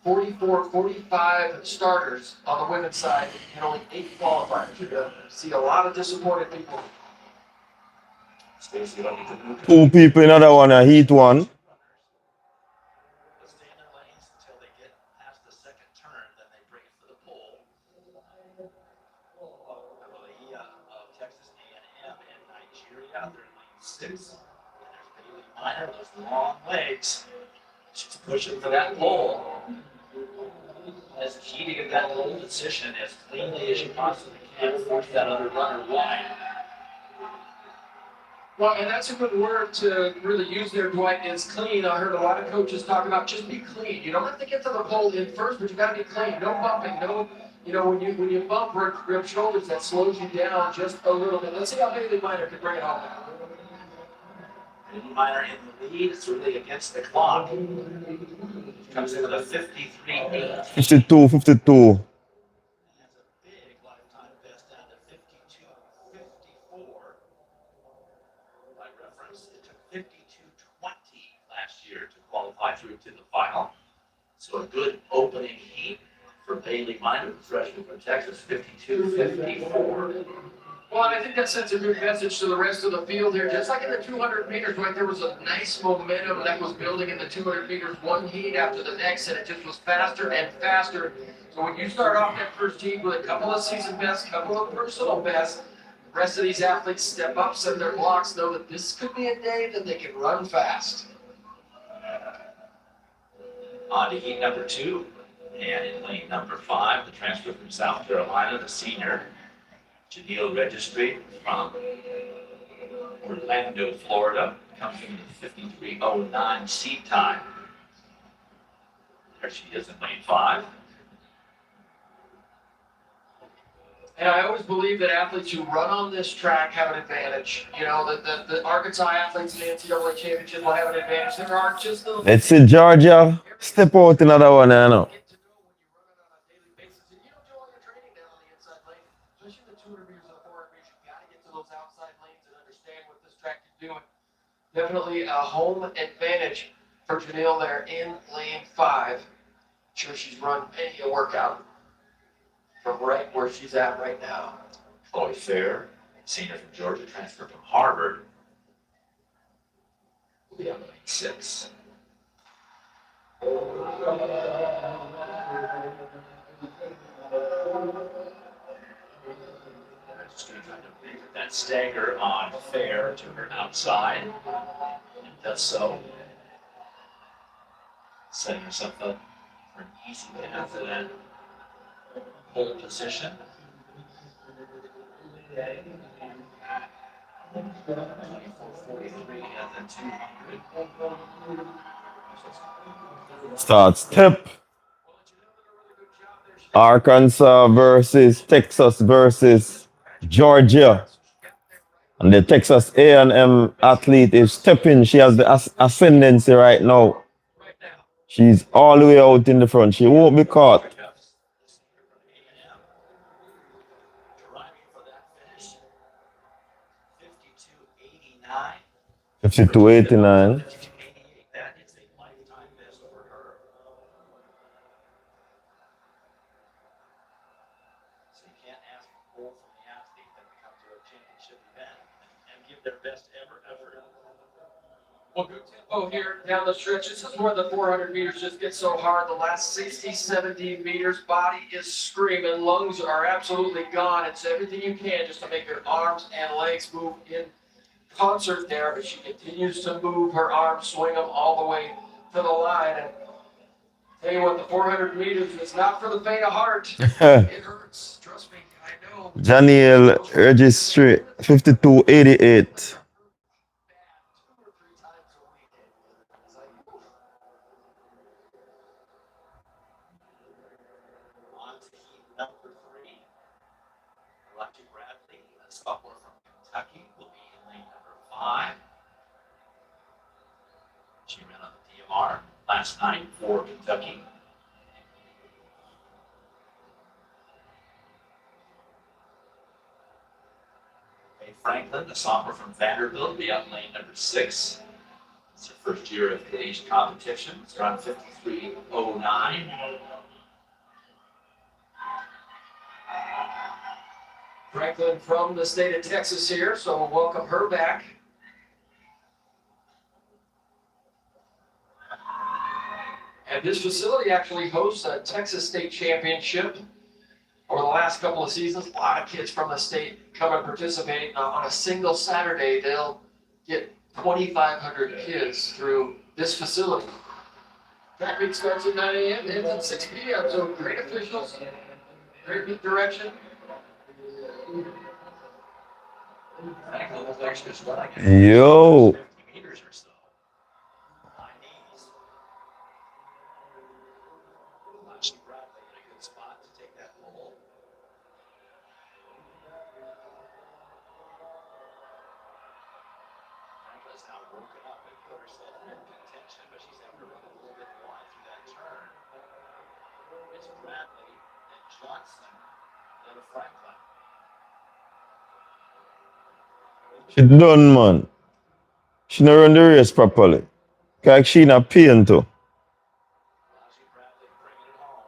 44, 45 starters on the women's side, and only 8 qualifiers. You're going to see a lot of disappointed people. 2 people in another one, a heat one. Stay in their lanes until they get past the second turn, then they break for the pole. Of Texas A&M and Nigeria, they're in lane 6. And there's Bailey Miner, those long legs. She's pushing for that pole. As key to get that pole position as cleanly as you possibly can, force that other runner wide. Well, and that's a good word to really use there, Dwight, is clean. I heard a lot of coaches talk about just be clean. You don't have to get to the pole in first, but you got to be clean. No bumping, no, when you bump rib shoulders, that slows you down just a little bit. Let's see how Bailey Miner can bring it home. Bailey Miner in the lead. It's really against the clock. Comes in with a 53.8. 52, 52. Big lifetime best down to 52.54. By reference, it took 52.20 last year to qualify through to the final. So a good opening heat for Bailey Miner, freshman from Texas, 52.54. Well, and I think that sends a good message to the rest of the field here. Just like in the 200 meters, right, there was a nice momentum that was building in the 200 meters, one heat after the next, and it just was faster and faster. So when you start off that first heat with a couple of season bests, couple of personal bests, the rest of these athletes step up, set their blocks, know that this could be a day that they can run fast. On to heat number 2. And in lane number 5, the transfer from South Carolina, the senior, Janelle Registry from Orlando, Florida, comes in the 53.09 seat time. There she is in lane 5. And I always believe that athletes who run on this track have an advantage. You know, the Arkansas athletes in the NCAA championship will have an advantage. There aren't just the. Let's see Georgia step out another one, you know. Get to know when you run it on a daily basis. And you don't do all your training down on the inside lane, especially the 200 meters and the 400 meters. You got to get to those outside lanes and understand what this track is doing. Definitely a home advantage for Janelle there in lane 5. Sure, she's run many a workout from right where she's at right now. Chloe Fair, senior from Georgia, transferred from Harvard. Will be on lane 6. Just going to try to make that stagger on Fair to her outside, and does so. Setting herself up for an easy path to that pole position. Okay. 24:43 at the 200. Starts tip. Arkansas versus Texas versus Georgia. And the Texas A&M athlete is stepping. She has the ascendancy right now. She's all the way out in the front. She won't be caught. Driving for that finish. 52:89. 52.89. 52:88. That is a lifetime best for her. So you can't ask more from the athlete than to come to a championship event and give their best ever effort. Well, good tempo here down the stretch. This is where the 400 meters just get so hard. The last 60, 70 meters, body is screaming. Lungs are absolutely gone. It's everything you can just to make your arms and legs move in concert there. But she continues to move her arms, swing them all the way to the line. And tell you what, the 400 meters is not for the faint of heart. It hurts. Trust me, I know. Janiel registry 52.88. On to heat number 3. Collegiate Bradley, a sophomore from Kentucky, will be in lane number 5. She ran on the DMR last night for Kentucky. Faye Franklin, the sophomore from Vanderbilt, will be on lane number 6. It's her first year of collegiate competition. It's around 53:09. Franklin from the state of Texas here, so we'll welcome her back. And this facility actually hosts a Texas State Championship over the last couple of seasons. A lot of kids from the state come and participate. Now, on a single Saturday, they'll get 2,500 kids through this facility. Track meet starts at 9 a.m. and ends at 6 p.m. So great officials, great meet direction. Franklin looks like she's running at Yo. 50 meters or so. High knees. Collegiate Bradley in a good spot to take that pole. Franklin's now woken up and put herself in contention, but she's having to run a little bit wide through that turn. It's Bradley and Johnson, then Franklin. She done, man. She not run the race properly. Cause she not paying to. Collegiate Bradley bringing it home.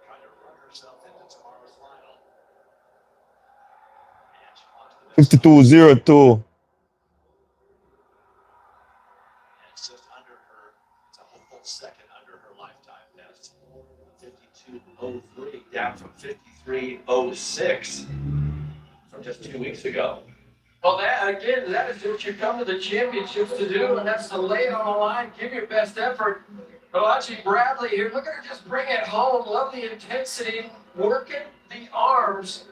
Trying to run herself into tomorrow's final. And she wants the best. 52.02. And it's just under her, it's a whole full second under her lifetime best. 52:03, down from 53:06 from just 2 weeks ago. Well, that is what you come to the championships to do, and that's to lay it on the line, give your best effort. Collegiate Bradley here, look at her just bring it home. Love the intensity, working the arms.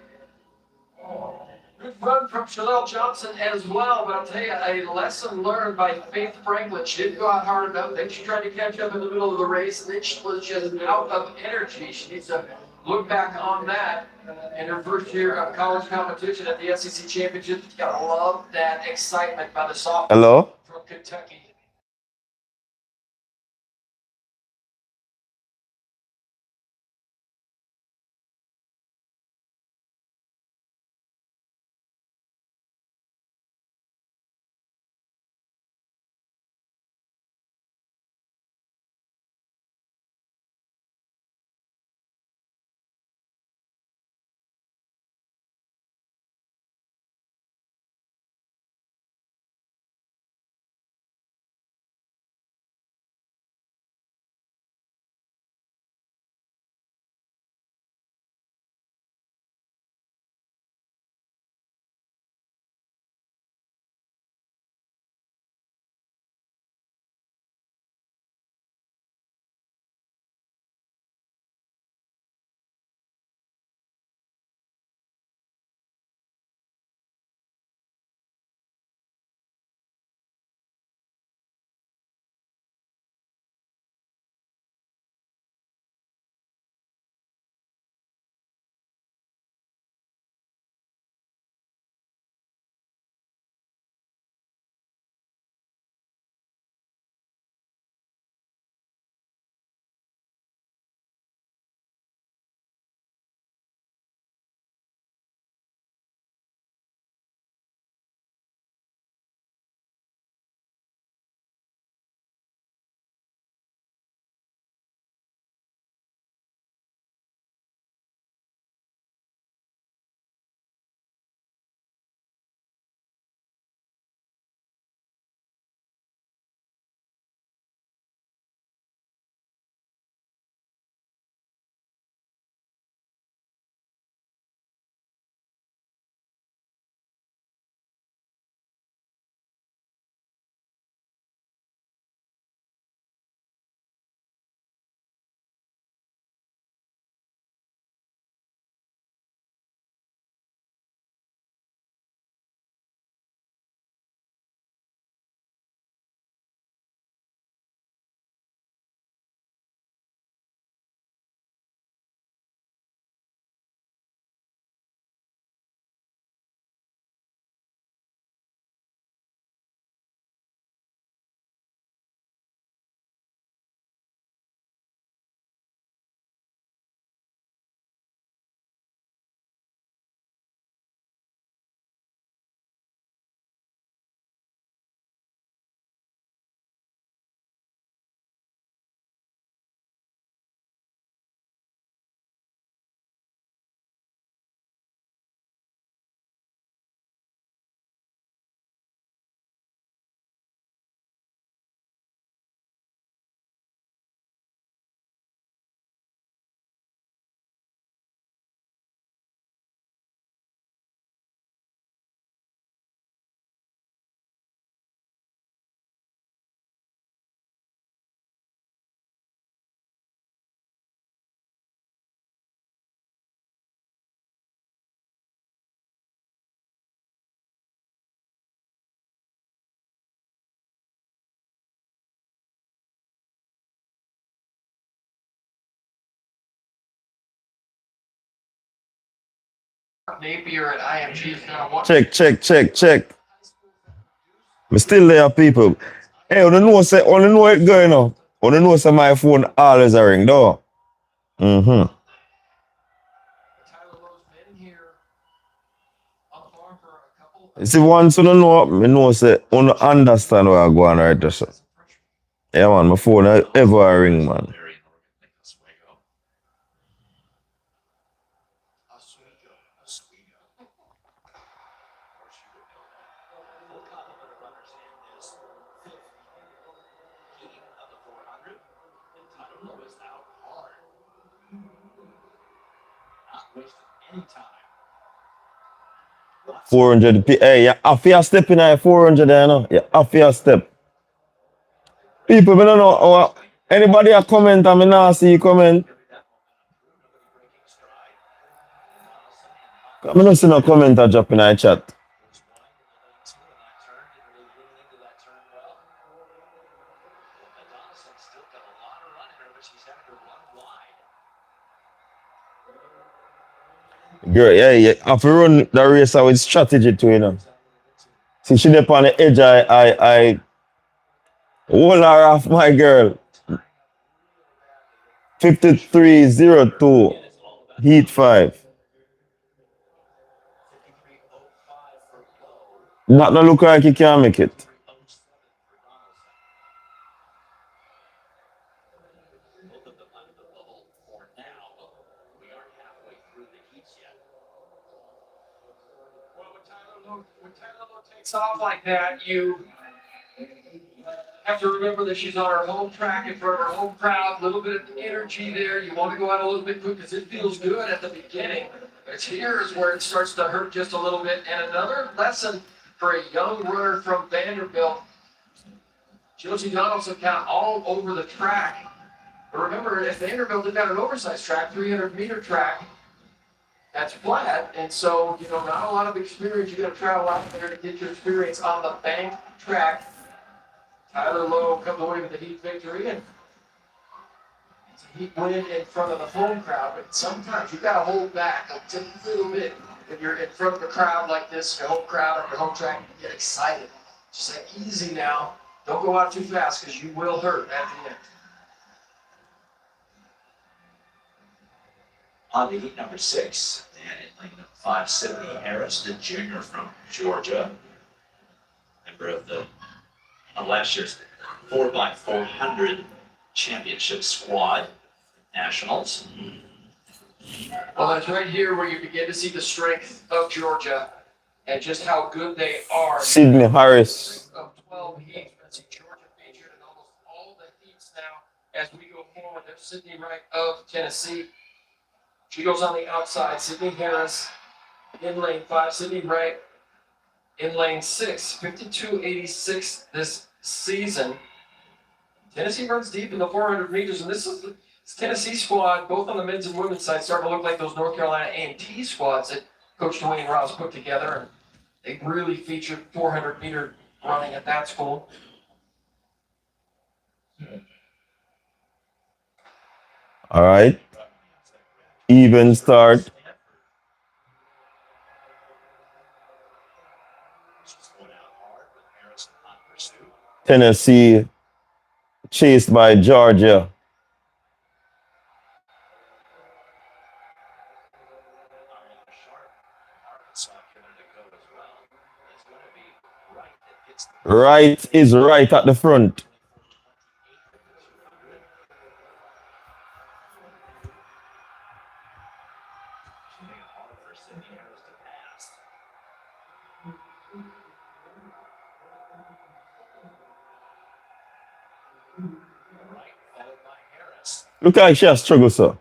Good run from Chanel Johnson as well, but I'll tell you, a lesson learned by Faith Franklin. She didn't go out hard enough, then she tried to catch up in the middle of the race, and then she was just out of energy. She needs to look back on that in her first year of college competition at the SEC Championship. You gotta love that excitement by the sophomore Hello? from Kentucky. Napier at IMG is now one. Check. Me still there, people. Hey, you know it going on. You know say my phone always a ring, though. Mm-hmm. Tyler Lowe's been here up far for a couple. See, once you know, me know say you understand what I go on right there, sir. Yeah, man, my phone ever a ring, man. Tyler Lowe's out hard. Not wasting any time. 400. Hey, you have to step in at 400 there, no? You have to step. People, me don't know. Anybody a comment and me not see comment. I'm not seeing no comment or drop in our chat. Girl, yeah, yeah. I have to run the race with strategy too, you know. See, she up on the edge, I hold her off, my girl. 53:02, heat 5. Not no look like he can make it. When Tyler Lowe takes off like that, you have to remember that she's on her home track in front of her home crowd. A little bit of energy there. You want to go out a little bit quick because it feels good at the beginning. It's here is where it starts to hurt just a little bit. And another lesson for a young runner from Vanderbilt. Josie Donaldson count all over the track. But remember, if Vanderbilt had got an oversized track, 300-meter track, that's flat. And so, not a lot of experience. You got to travel out there to get your experience on the bank track. Tyler Lowe comes away with the heat victory, and it's a heat win in front of the home crowd. But sometimes you got to hold back just a little bit. If you're in front of a crowd like this, your home crowd on your home track, you get excited. Just say, easy now. Don't go out too fast because you will hurt at the end. On the heat number 6, and in lane 570, Harris, the junior from Georgia, member of last year's 4x400 championship squad nationals. Well, that's right here where you begin to see the strength of Georgia and just how good they are. Sydney Harris. Of 12 heats, let's see Georgia featured in almost all the heats now as we go forward. There's Sydney Wright of Tennessee. She goes on the outside. Sydney Harris in lane 5. Sydney Wright in lane 6. 52.86 this season. Tennessee runs deep in the 400 meters, and this is the Tennessee squad, both on the men's and women's side, starting to look like those North Carolina A&T squads that Coach Dwayne Rouse put together. And they really featured 400-meter running at that school. All right. Even start. Tennessee chased by Georgia. Right is right at the front. Look like she has struggled, sir.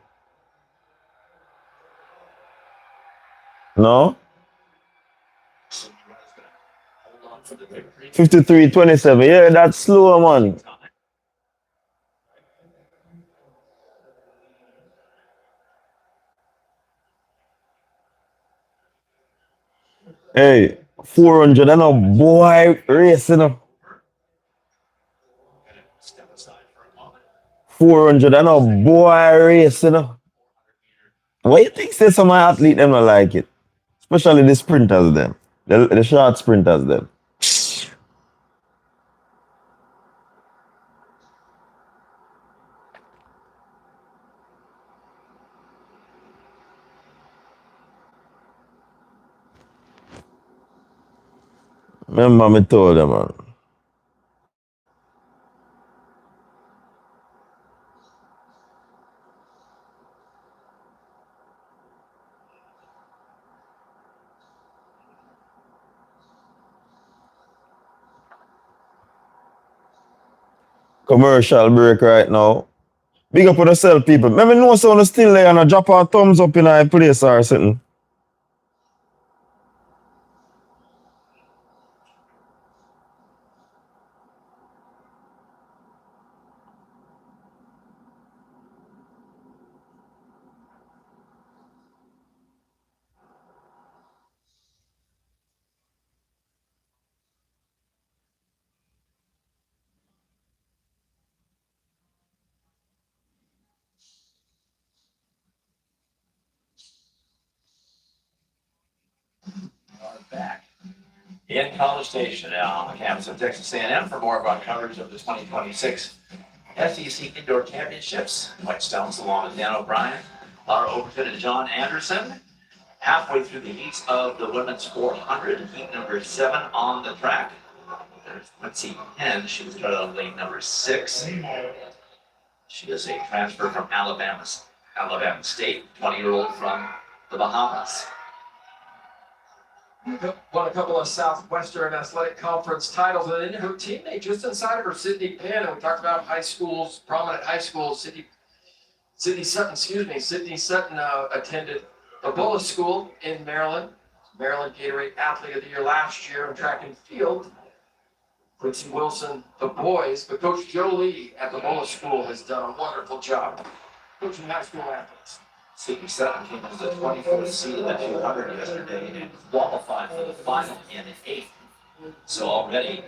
No? 53:27. Yeah, that's slow, man. Hey, 400 and a boy racing. 400 and a boy racing. Why you think say some athlete them not like it? Especially the sprinters them. The short sprinters them. Remember me told them, man. Commercial break right now. Big up on yourself, people. Maybe know someone still there and a drop a thumbs up in a place or something. in College Station on the campus of Texas A&M for more of our coverage of the 2026 SEC Indoor Championships. Mike Stones along with Dan O'Brien, Laura Overton, and John Anderson. Halfway through the heats of the women's 400, heat number 7 on the track. There's Quincy Penn. She was started on lane number 6. She is a transfer from Alabama State, 20-year-old from the Bahamas. Won a couple of Southwestern Athletic Conference titles, and then her teammate just inside of her, Sydney Penn, and we talked about high schools, prominent high schools. Sydney Sutton attended Ebola School in Maryland. Maryland Gatorade Athlete of the Year last year in track and field. Quincy Wilson, the boys, but Coach Joe Lee at the Ebola School has done a wonderful job coaching high school athletes. Sydney Sutton came as the 24th seed in the 200 yesterday and qualified for the final in 8th. So already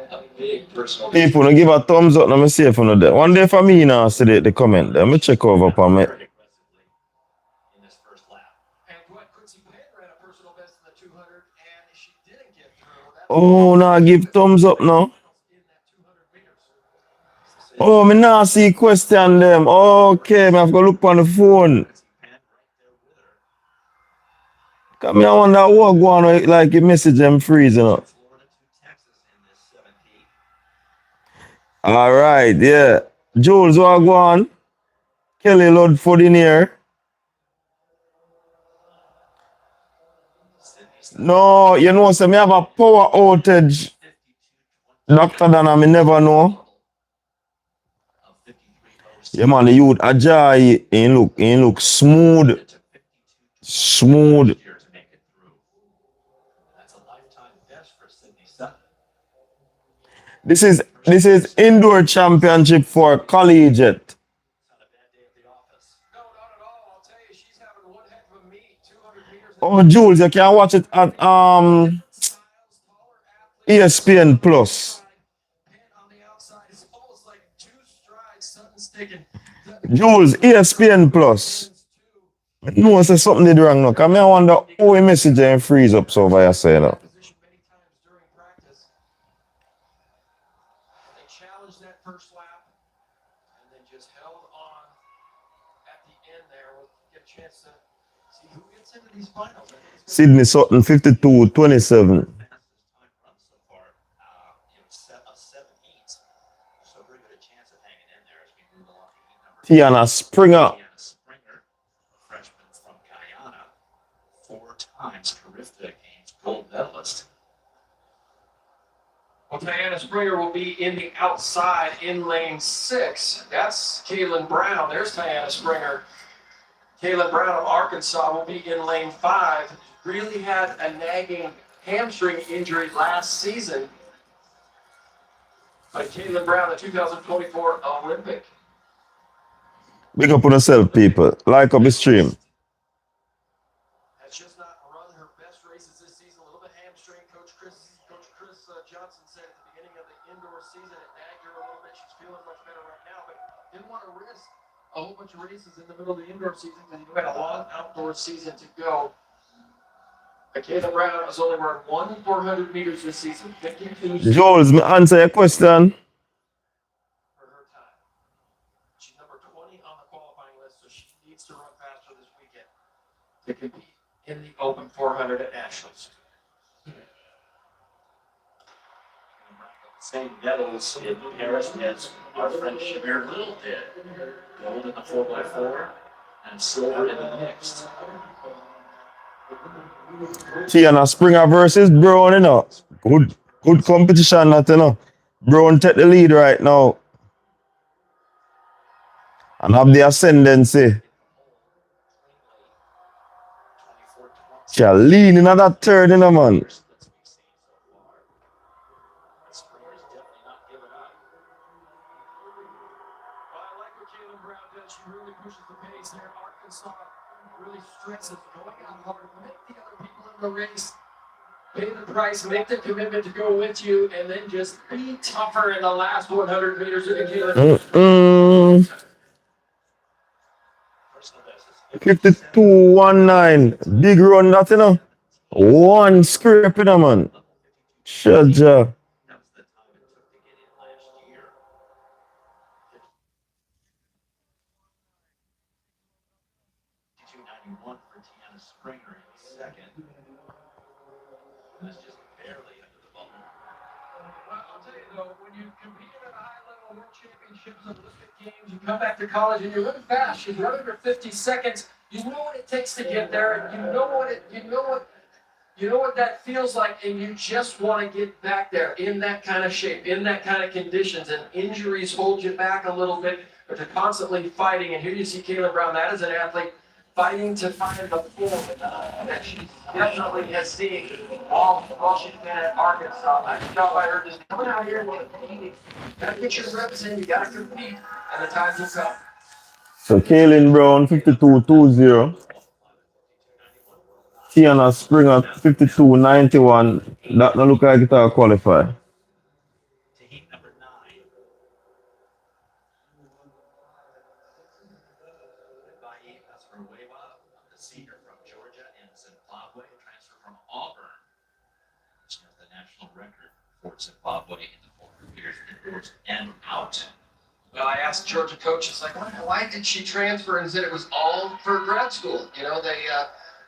a big personal. People, no give a thumbs up. Let me see if you know that. One day for me now, see the comment. Let me check over upon me. In this first lap. And Quincy Penn ran a personal best in the 200, and she didn't get through. Oh, now give thumbs up now. In that 200 meters. Oh, me now see question them. Okay, me have to look on the phone. Cause me I wonder what go on like a message them freeze, you know. Alright, yeah. Jules, what go on? Kelly Ludford in here. No, you know, so me have a power outage. Dr. Dana, me never know. Yeah, man, the youth Ajay, he look smooth. Smooth. This is indoor championship for Collegiate. No, not at all. I'll tell you, she's having one heck of a meet. 200 meters. Oh, Jules, you can watch it at ESPN Plus. Penn on the outside. It's almost like 2 strides. Sutton's taking. Jules, ESPN Plus. No, I say something did wrong now. Cause I wonder how a message and freeze up so by say now. Position many times during practice. They challenged that first lap and then just held on at the end there. We'll get a chance to see who gets into these finals. Sydney Sutton 52-27. Tiana Springer. Freshman from Guyana, 4 times terrific gold medalist. Well, Tiana Springer will be in the outside in lane 6. That's Kaylin Brown. There's Tiana Springer. Kaylin Brown of Arkansas will be in lane 5. Really had a nagging hamstring injury last season. But Kaylin Brown, the 2024 Olympic. Big up on yourself, people. Like up the stream. Has just not run her best races this season. A little bit hamstring. Coach Chris Johnson said at the beginning of the indoor season it nagged her a little bit. She's feeling much better right now, but didn't want to risk a whole bunch of races in the middle of the indoor season because you had a long outdoor season to go. Kayla Brown has only run 1 400 meters this season. 52 Jules, me answer your question. for her time. She's number 20 on the qualifying list, so she needs to run faster this weekend to compete in the Open 400 at Nationals. Same medals in Paris as our friend Shamir Little did. Gold in the 4x4 and silver in the mixed. Tiana Springer versus Brown, you know. Good competition, that, you know. Brown take the lead right now. And have the ascendancy. She lean in that third, you know, man. Well, I like what Kaylin Brown does. She really pushes the pace there. Arkansas really stresses going out hard, make the other people in the race pay the price, make the commitment to go with you, and then just be tougher in the last 100 meters of the Kaylin. 52-19. Big run that, you know. One scrape, you know, man. Shaja. That was the time it took to get in last year. 52.91 for Tiana Springer in second. That's just barely under the bubble. Well, I'll tell you though, when you compete at a high level, world championships, Olympic games, you come back to college and you're running fast. You're running for 50 seconds. You know what it takes to get there. You know what that feels like, and you just want to get back there in that kind of shape, in that kind of conditions, and injuries hold you back a little bit, but you're constantly fighting. And here you see Kayla Brown, that is an athlete fighting to find the form that she definitely has seen while she's been at Arkansas. Nice job by her just coming out here and competing. Gotta get your reps in, you gotta compete, and the times will come. So Kaylin Brown 52.20. Tiana Springer 52.91. That don't look like it'll qualify. To heat number 9. That's for Weva, the senior from Georgia and Zimbabwe, transfer from Auburn. She has the national record for Zimbabwe in the 400 meters indoors and out. Well, I asked Georgia coaches, like, why did she transfer? And said it was all for grad school. You know, they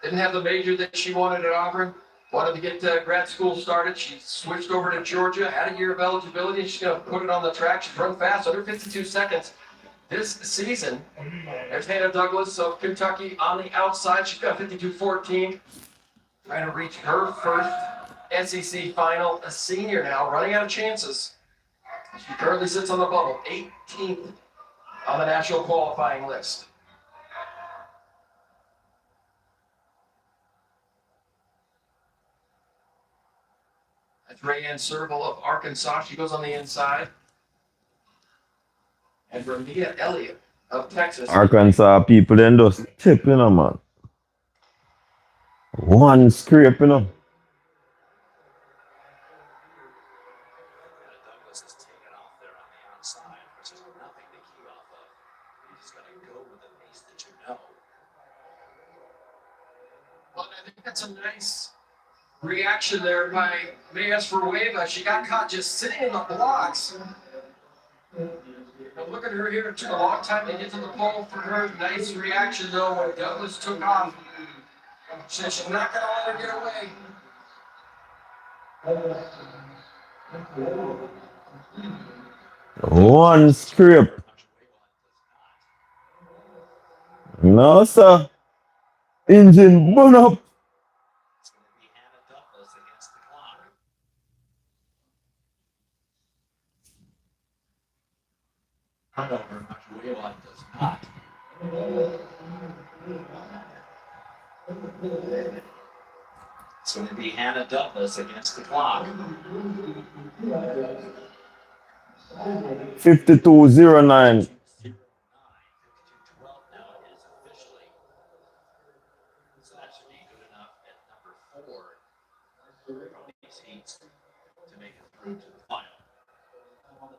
didn't have the major that she wanted at Auburn. Wanted to get grad school started. She switched over to Georgia, had a year of eligibility, and she's going to put it on the track. She's run fast, under 52 seconds this season. There's Hannah Douglas of Kentucky on the outside. She's got 52.14. Trying to reach her first SEC final. A senior now, running out of chances. She currently sits on the bubble, 18th on the national qualifying list. That's Rayanne Serval of Arkansas. She goes on the inside. And Ramia Elliott of Texas. Arkansas people then just tip, you know, man. One scrape, you know. Douglas is taken off there on the outside, which is nothing to key off of. You just got to go with the pace that you know. Well, I think that's a nice reaction there by Mayes for Weva. She got caught just sitting in the blocks. But look at her here. It took a long time to get to the pole for her. Nice reaction, though, when Douglas took off. She said she's not going to let her get away. One scrape. No, sir. Engine burn up. It's going to be Hannah Douglas against the clock. However, Machuela does not. It's going to be Hannah Douglas against the clock. 52.09. 52.12 now is officially. So that should be good enough at number 4 from these heats to make it through to the final. Well,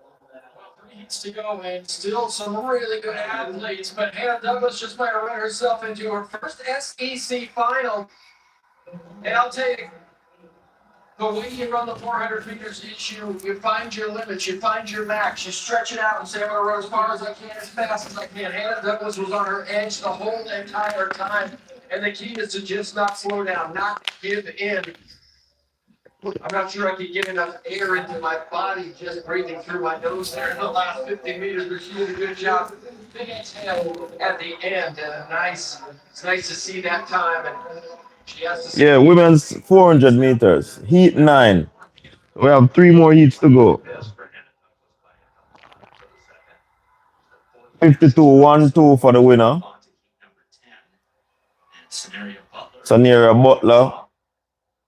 3 heats to go, and still some really good athletes. But Hannah Douglas just might have run herself into her first SEC final. And I'll tell you, the way you run the 400 meters is you find your limits, you find your max, you stretch it out and say, I'm going to run as far as I can, as fast as I can. Hannah Douglas was on her edge the whole entire time. And the key is to just not slow down, not give in. I'm not sure I could get enough air into my body just breathing through my nose there in the last 50 meters, but she did a good job. Big exhale at the end. It's nice to see that time. And she has to Yeah, women's 400 meters. Heat 9. We have 3 more heats to go. 52.12 for the winner. Saneria Butler,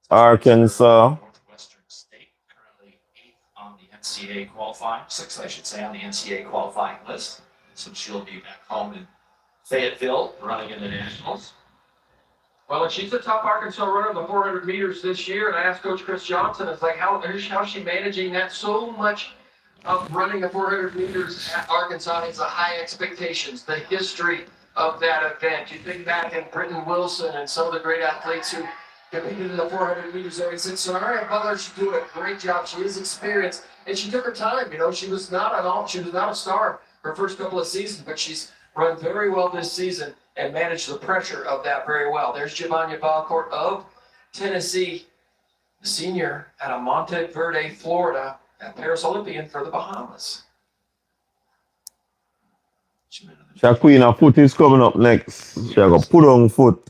Arkansas. Northwestern State, currently 8th on the NCAA qualifying, 6th, I should say, on the NCAA qualifying list. So she'll be back home in Fayetteville, running in the nationals. Well, and she's the top Arkansas runner of the 400 meters this year. And I asked Coach Chris Johnson, it's like, how's she managing that? So much of running the 400 meters at Arkansas is the high expectations, the history of that event. You think back in Britton Wilson and some of the great athletes who competed in the 400 meters area. Since Sonaria Butler, she's doing a great job. She is experienced, and she took her time. You know, she was not a star her first couple of seasons, but she's run very well this season and managed the pressure of that very well. There's Giovanni Valcourt of Tennessee, the senior out of Monte Verde, Florida, a Paris Olympian for the Bahamas. Shaquina foot is coming up next. She got put on foot.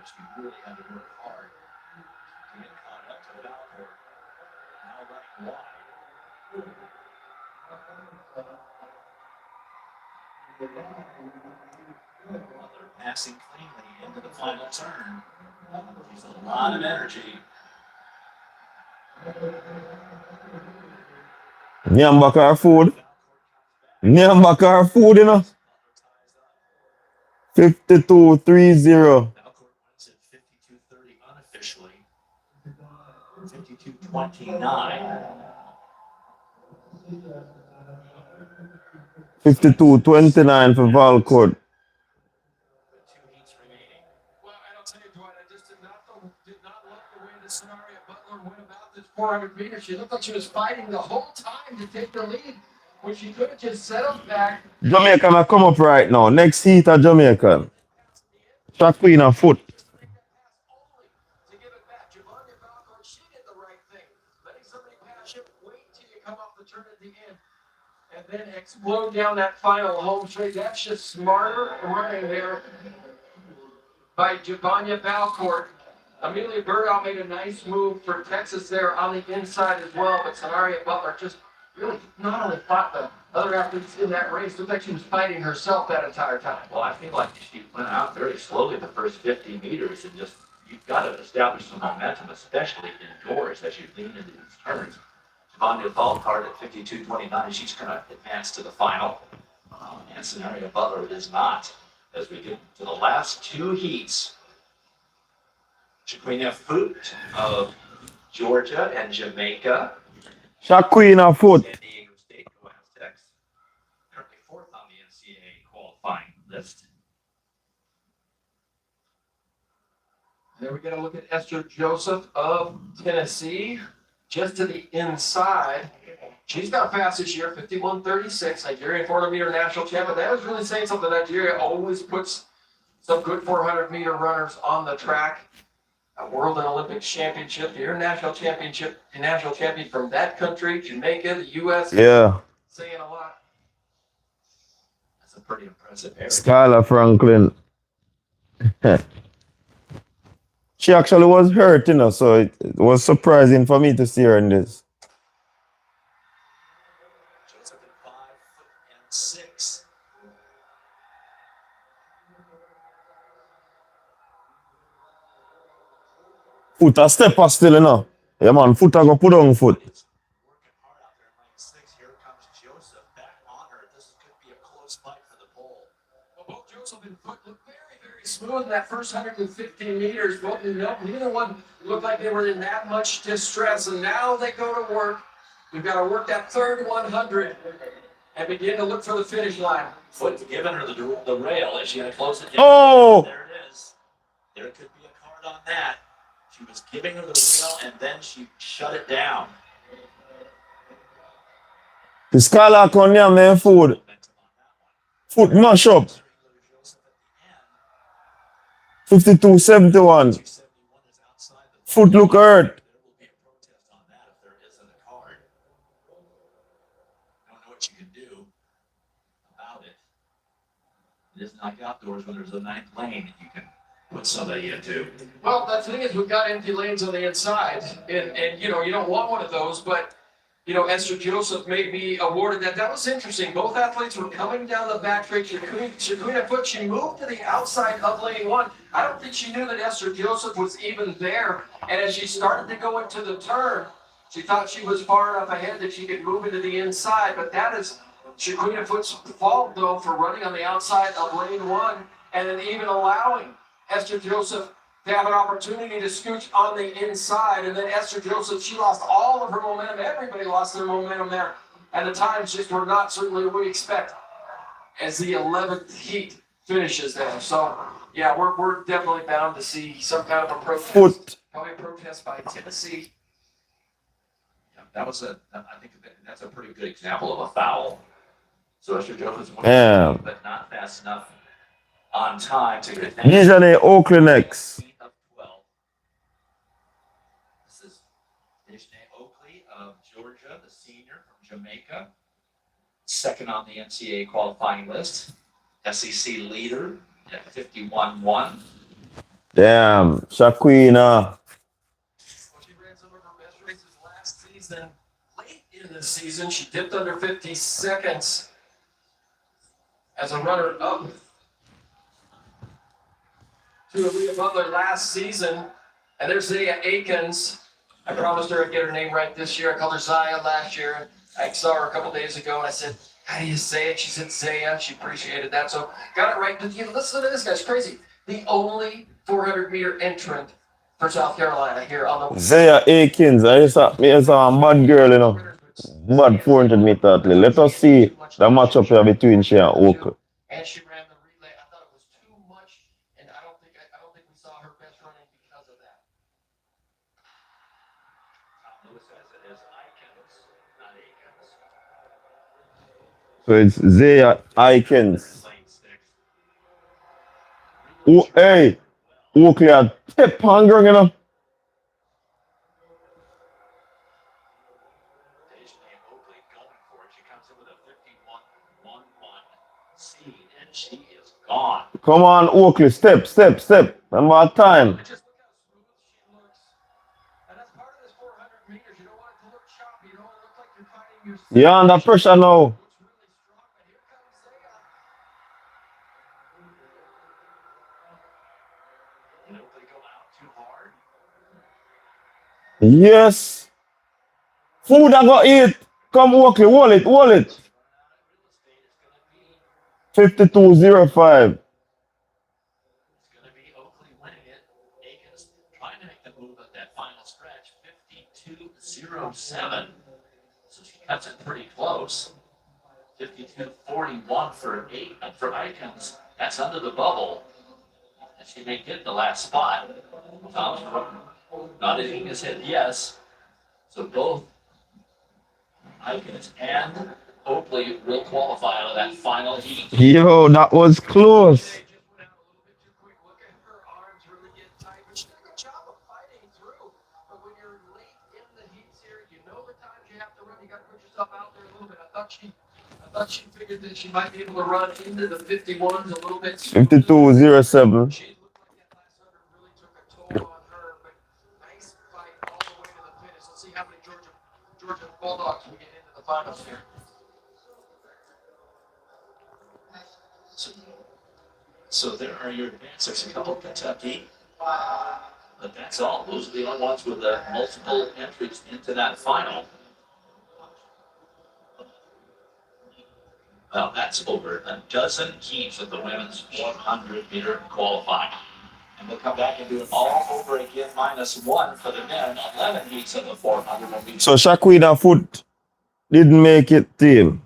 She really had to work hard to get caught up to Valcourt. Now running wide. Butler passing cleanly into the final turn. She's a lot of energy. Nyambaka food. Nyambaka food, you know. 52-30. 52-30 unofficially. 52-29. 52-29 for Valcourt. 2 heats remaining. Well, and I'll tell you, Dwight, I just did not like the way that Sonaria Butler went about this 400 meters. She looked like she was fighting the whole time to take the lead, when she could have just settled back. Jamaican will come up right now. Next heat of Jamaican. Shaquina foot. She did the right thing. Letting somebody pass you, wait till you come off the turn at the end, and then explode down that final home straight. That's just smarter running there by Giovanni Valcourt. Amelia Burdow made a nice move for Texas there on the inside as well, but Sonaria Butler just really not only fought the other athletes in that race, looked like she was fighting herself that entire time. Well, I feel like she went out very slowly the first 50 meters and just, you've got to establish some momentum, especially indoors as you lean into these turns. Giovanni Valcourt at 52-29, she's going to advance to the final. And Sonaria Butler is not. As we get to the last 2 heats, Shaquina Foot of Georgia and Jamaica. Shaquina foot. San Diego State Aztecs, currently 4th on the NCAA qualifying list. There we got to look at Esther Joseph of Tennessee, just to the inside. She's got fast this year, 51.36, Nigerian 400 meter national champion. That was really saying something. Nigeria always puts some good 400 meter runners on the track. A world and Olympic championship, your national champion from that country, Jamaica, the U.S. Yeah. Saying a lot. That's a pretty impressive area. Skylar Franklin. She actually was hurt, you know, so it was surprising for me to see her in this. Joseph at 5'6". Foot a step still, you know. Yeah, man, foot a go put on foot. Working hard out there in lane 6. Here comes Joseph back on her. This could be a close fight for the pole. Well, both Joseph and Foot looked very, very smooth in that first 115 meters. Neither one looked like they were in that much distress, and now they go to work. We've got to work that third 100 and begin to look for the finish line. Foot's giving her the rail. Is she going to close it down? Oh! There it is. There could be a card on that. She was giving her the rail, and then she shut it down. The Skylar come down there, foot. Foot mash up. 52-71. Foot look hurt. There will be a protest on that if there isn't a card. I don't know what you can do about it. It isn't like outdoors when there's a 9th lane that you can put somebody into. Well, the thing is, we've got empty lanes on the inside, and you know, you don't want one of those, but you know, Esther Joseph may be awarded that. That was interesting. Both athletes were coming down the back straight. Shaquina Foot, she moved to the outside of lane 1. I don't think she knew that Esther Joseph was even there. And as she started to go into the turn, She thought she was far enough ahead that she could move into the inside, but that is Shaquita Foot's fault, though, for running on the outside of lane one and then even allowing Esther Joseph to have an opportunity to scooch on the inside. And then Esther Joseph, she lost all of her momentum. Everybody lost their momentum there. And the times just were not certainly what we expect as the 11th heat finishes there. So, yeah, we're definitely bound to see some kind of a protest. Foot. Probably a protest by Tennessee. I think that's a pretty good example of a foul. So Esther Jones was Yeah. but not fast enough on time to get that. Usually Oakley next. Of 12. This is Deshnae Oakley of Georgia, the senior from Jamaica. Second on the NCAA qualifying list. SEC leader at 51-1. Damn, Shaquina. She ran some of her best races last season. Late in the season, she dipped under 50 seconds as a runner-up to Aaliyah Butler last season. And there's Zaya Akins. I promised her I'd get her name right this year. I called her Zaya last year. I saw her a couple days ago and I said, how do you say it? She said Zaya. She appreciated that. So got it right. Listen to this, guys. Crazy. The only 400-meter entrant for South Carolina here on the Zaya Akins. I saw a mad girl, you know. Mad 400 meter athlete. Let us see the matchup here between she and Oakley. And she ran the relay. I thought it was too much, and I don't think we saw her best running because of that. Tom Lewis says it is Ikens, not Akins. So it's Zaya Akins. Lane 6. Oh, hey, Oakley a tip hunger, you know. Deshnae Oakley going for it. She comes in with a 51-1-1 seed, and she is gone. Come on, Oakley, step. One more time. Just look how smooth she looks. And that's part of this 400 meters. You don't want it to look choppy. You don't want it to look like you're fighting yourself. You're under pressure now. Looks really strong, but here comes Zaya. Did Oakley go out too hard? Yes. Food I got eat. Come, Oakley, hold it. Real estate is going to be 52-05. Oakley winning it. Akins trying to make the move at that final stretch, 52-07. So she cuts it pretty close. 52-41 for Ikens. That's under the bubble. And she may get the last spot. Thomas nodding his head yes. So both Ikens and Oakley will qualify out of that final heat. Yo, that was close. Just went out a little bit too quick. Look at her arms really get tight. But she did a good job of fighting through. But when you're late in the heats here, you know the times you have to run. You got to put yourself out there a little bit. I thought she figured that she might be able to run into the 51s a little bit. 52-07. She looked like that last 100 really took a toll on her. But nice fight all the way to the finish. Let's see how many Georgia Bulldogs we get into the finals here. So there are your advancers. A couple Kentucky. But that's all. Those are the only ones with the multiple entries into that final. Well, that's over a dozen heats of the women's 100-meter qualifying. And we'll come back and do it all over again, -1 for the men. 11 heats of the 400 will be. So Shaquina Foot didn't make it team.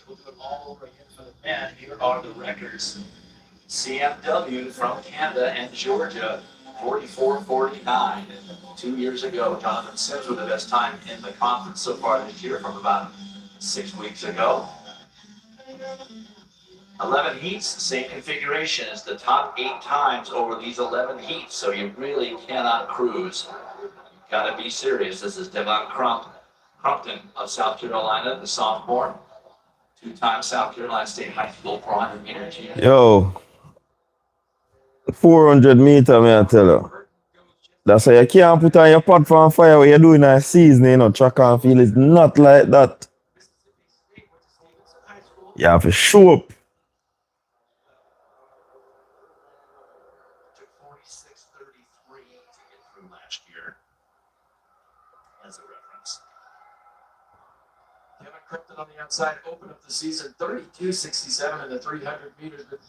We'll do it all over again for the men. Here are the records. CMW from Canada and Georgia, 44:49. 2 years ago, Jonathan Sims with the best time in the conference so far this year from about 6 weeks ago. 11 heats, same configuration as the top 8 times over these 11 heats, so you really cannot cruise. You've got to be serious. This is Devon Crumpton of South Carolina, the sophomore, 2-time South Carolina State High School 400 meter champion. Yo, 400 meter, man, I tell you. That's why you can't put on your pot for fire when you're doing a season, you know, track and field is not like that. You have to show up. Took 46:33 to get through last year. As a reference. Kevin Crypton on the outside opened up the season 32:67 in the 300 meters. But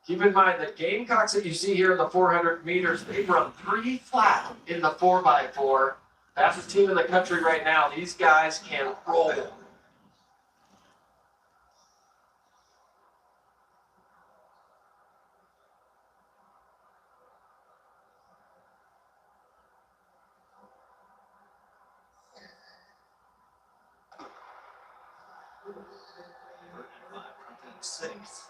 keep in mind that Gamecocks that you see here in the 400 meters, they run pretty flat in the 4x4. Fastest team in the country right now. These guys can roll. Six.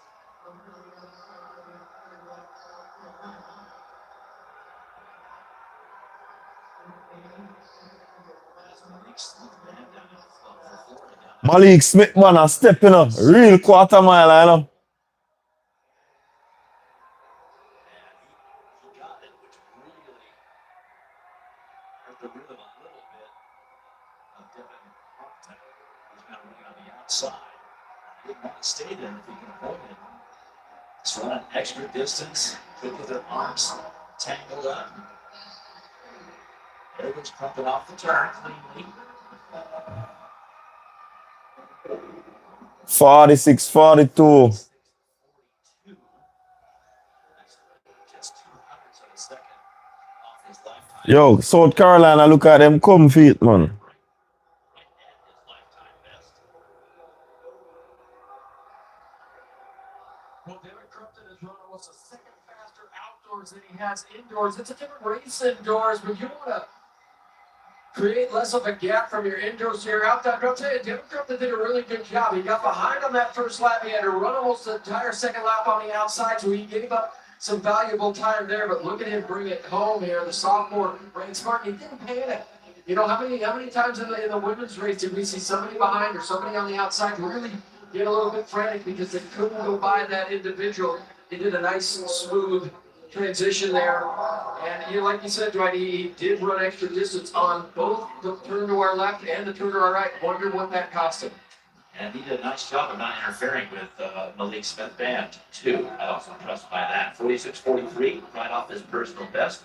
Malik Smith, man, a stepping up. Real quarter mile, I know. He got it, which really hurt the rhythm a little bit of Devin Crumpton, who's now running on the outside. He didn't want to stay there if he can avoid it. He's running extra distance, good with their arms tangled up. There goes Crumpton off the turn cleanly. 46-42. Just 200ths of a second off his lifetime. Yo, South Carolina, look at them come feet, man. Right at his lifetime best. Well, David Crumpton has run almost a second faster outdoors than he has indoors. It's a different race indoors, but you want to create less of a gap from your indoors to your outdoor. I'll tell you, David Crumpton did a really good job. He got behind on that first lap. He had to run almost the entire second lap on the outside, so he gave up some valuable time there. But look at him bring it home here. The sophomore ran smart. He didn't panic. You know, how many times in the women's race did we see somebody behind or somebody on the outside really get a little bit frantic because they couldn't go by that individual? He did a nice and smooth transition there. And like you said, Dwight, he did run extra distance on both the turn to our left and the turn to our right. Wonder what that cost him. And he did a nice job of not interfering with Malik Smith Band, too. I was impressed by that. 46:43, right off his personal best.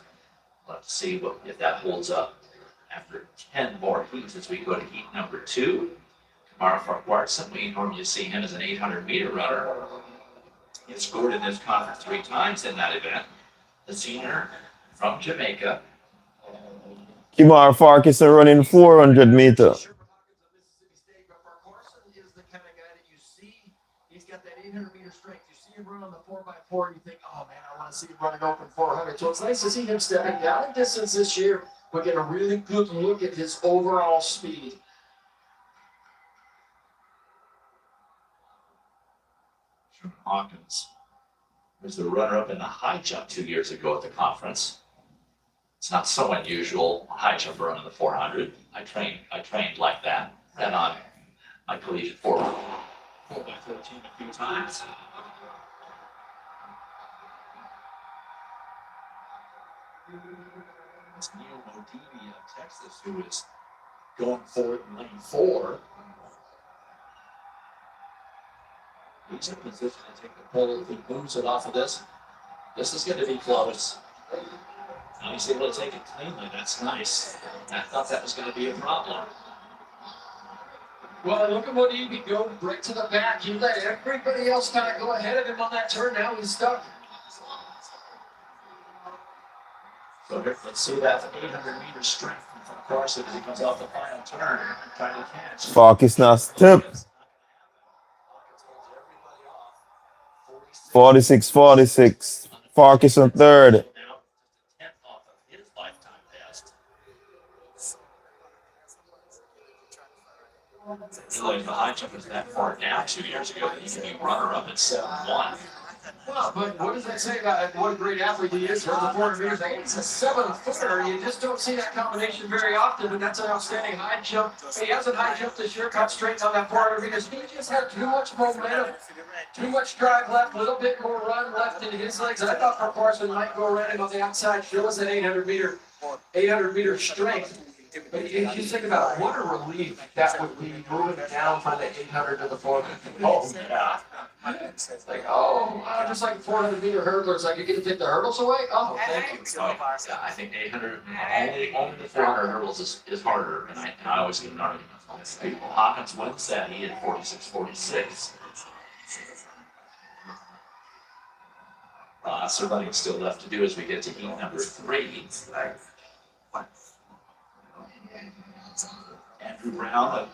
Let's see if that holds up after 10 more heats as we go to heat number 2. Kamara Farquharson, we normally see him as an 800-meter runner. He has scored in this conference 3 times in that event. The senior from Jamaica. Kimar Farkas are running 400 meter. Is the kind of guy that you see, he's got that 800-meter strength. You see him run on the 4x4, and you think, oh man, I want to see him running open 400. So it's nice to see him stepping down in distance this year, but get a really good look at his overall speed. Hawkins was the runner-up in the high jump 2 years ago at the conference. It's not so unusual, high jump running the 400. I trained like that. Then on my collegiate 4x13 a few times. It's Neil Modini of Texas who is going forward in lane 4. He's in position to take the pole. If he moves it off of this is going to be close. Now he's able to take it cleanly. That's nice. I thought that was going to be a problem. Well, look at what he go right to the back. He let everybody else kind of go ahead of him on that turn. Now he's stuck. So here, let's see that 800-meter strength from Carson as he comes off the final turn, trying to catch. Farkas now step. 46-46. Parkinson third. Now, 10th off of his lifetime best. Really, the high jump was that far down 2 years ago. He could be runner-up at 7-1. Well, but what does that say about what a great athlete he is? For the 400 meters, he's a 7-footer. You just don't see that combination very often, but that's an outstanding high jump. He has a high jump this year, cut straight on that 400 meters. He just had too much momentum, too much drive left, a little bit more run left in his legs. I thought Parkinson might go around him on the outside, show us an 800 meter strength. But if you think about it, what a relief that would be moving down from the 800 to the 400. Oh, yeah. It's like, just like 400 meter hurdlers, like you get to take the hurdles away? Oh, thank you. So, yeah, I think 800, only the 400 hurdles is harder, and I always get an argument on this. Hawkins wins that heat at 46-46. So running still left to do as we get to heat number 3. Andrew Brown of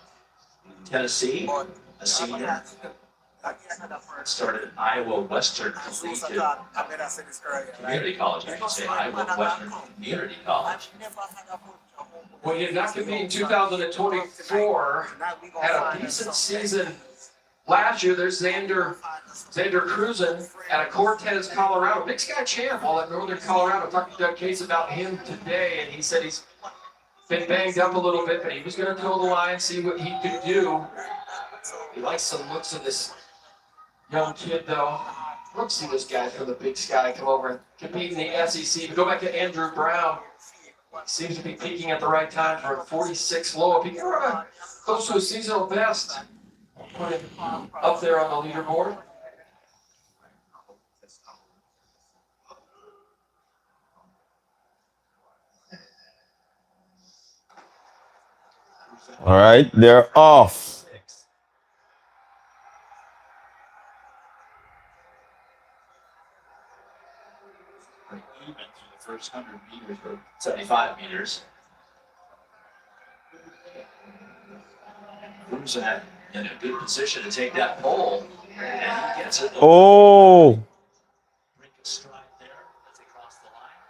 Tennessee, a senior, started at Iowa Western Collegiate Community College. I should say Iowa Western Community College. Well, he did not compete in 2024. Had a decent season last year. There's Xander Cruzen out of Cortez, Colorado. Big Sky champ all at Northern Colorado. Talked to Doug Case about him today, and he said he's been banged up a little bit, but he was going to toe the line, see what he could do. He likes the looks of this young kid, though. Let's see this guy from the Big Sky come over and compete in the SEC. But go back to Andrew Brown. Seems to be peaking at the right time for a 46 low. If he can run close to a seasonal best, put him up there on the leaderboard. All right, they're off. Even through the first 100 meters or 75 meters. Cruzen in a good position to take that pole, and he gets it. Oh, Break a stride there as they cross the line.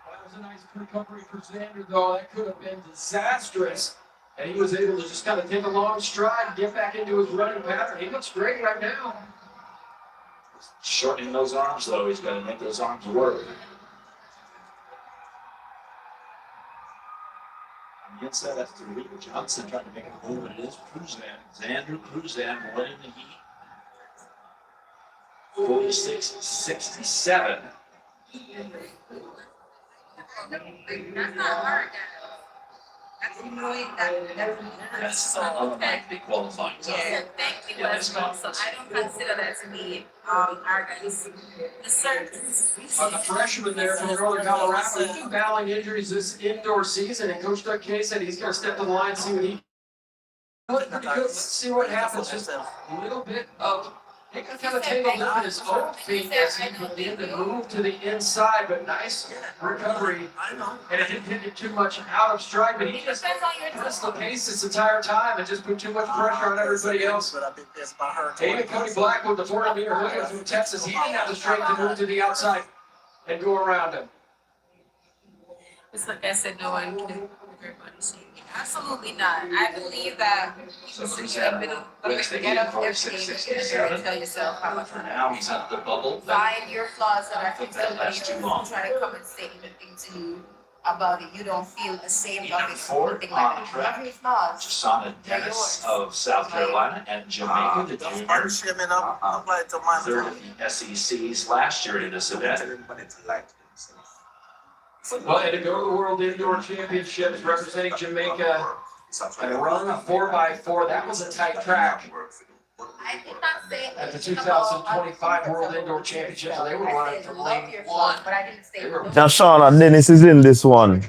Well, that was a nice recovery for Xander, though. That could have been disastrous. And he was able to just kind of take a long stride, get back into his running pattern. He looks great right now. Shortening those arms, though, he's got to make those arms work. On the inside, that's the Reed Johnson trying to make a move, and it is Cruzen. Xander Cruzen winning the heat. 46-67. That's not hard. That's really That's unlikely qualifying time. yeah, thank you as well. So I don't consider that to be arrogance. The surface. A freshman there from Northern Colorado. He's been battling injuries this indoor season, and Coach Doug Case said he's going to step to the line, see what he. Let's see what happens. Just a little bit of. He can kind of tangled up in his own feet as he began to move to the inside, but nice recovery. And it didn't hit it too much out of stride, but he just pressed the pace this entire time and just put too much pressure on everybody else. Even Cody Blackwood, the 400 meter hurdler from Texas, he didn't have the strength to move to the outside and go around him. It's like I said, no one can everybody see me. Absolutely not. I believe that you should get up every day and tell yourself how much For now, he's at the bubble. find your flaws that are from somebody That's too long. who's trying to come and say anything to you about it. You don't feel ashamed of it or Fourth anything on like the that. track. Have any flaws? Jasana Dennis of South Carolina and Jamaican, the junior. Third of the SECs last year in this event. Well, and to go to the World Indoor Championships representing Jamaica and run a 4x4, that was a tight track. I did not say At the 2025 World Indoor Championships, they were running from lane 1. but I didn't say now Shauna Dennis is in this one.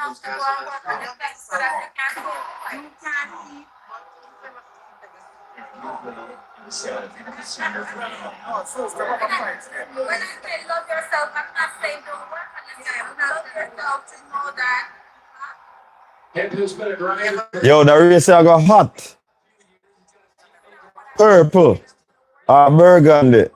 enough to go and work on the things so that you can go. You can eat. When I say love yourself, I'm not saying don't work on Hip who's been a grinder. Yo, the race I got hot. Purple. Burgundy.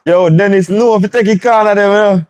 Yo, Dennis, no, if you take a corner there, man.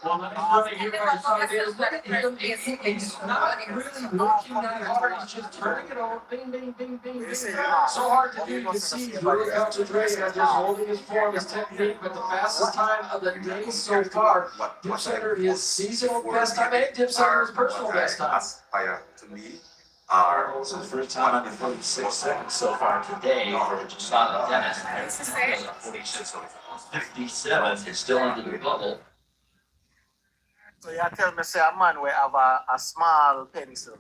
Well, let me tell you, what the is that he's not really working that hard. He's just turning it over, bing, bing, bing, bing, bing. So hard to do. You can see he's really concentrating on just holding his form, his technique. But the fastest time of the day so far, Dip Center his seasonal best time and Dip Center his personal best time. This is the first time under 46 seconds so far today for Jasana Dennis. 57 is still under the bubble. So you tell me, say a man will have a small pencil.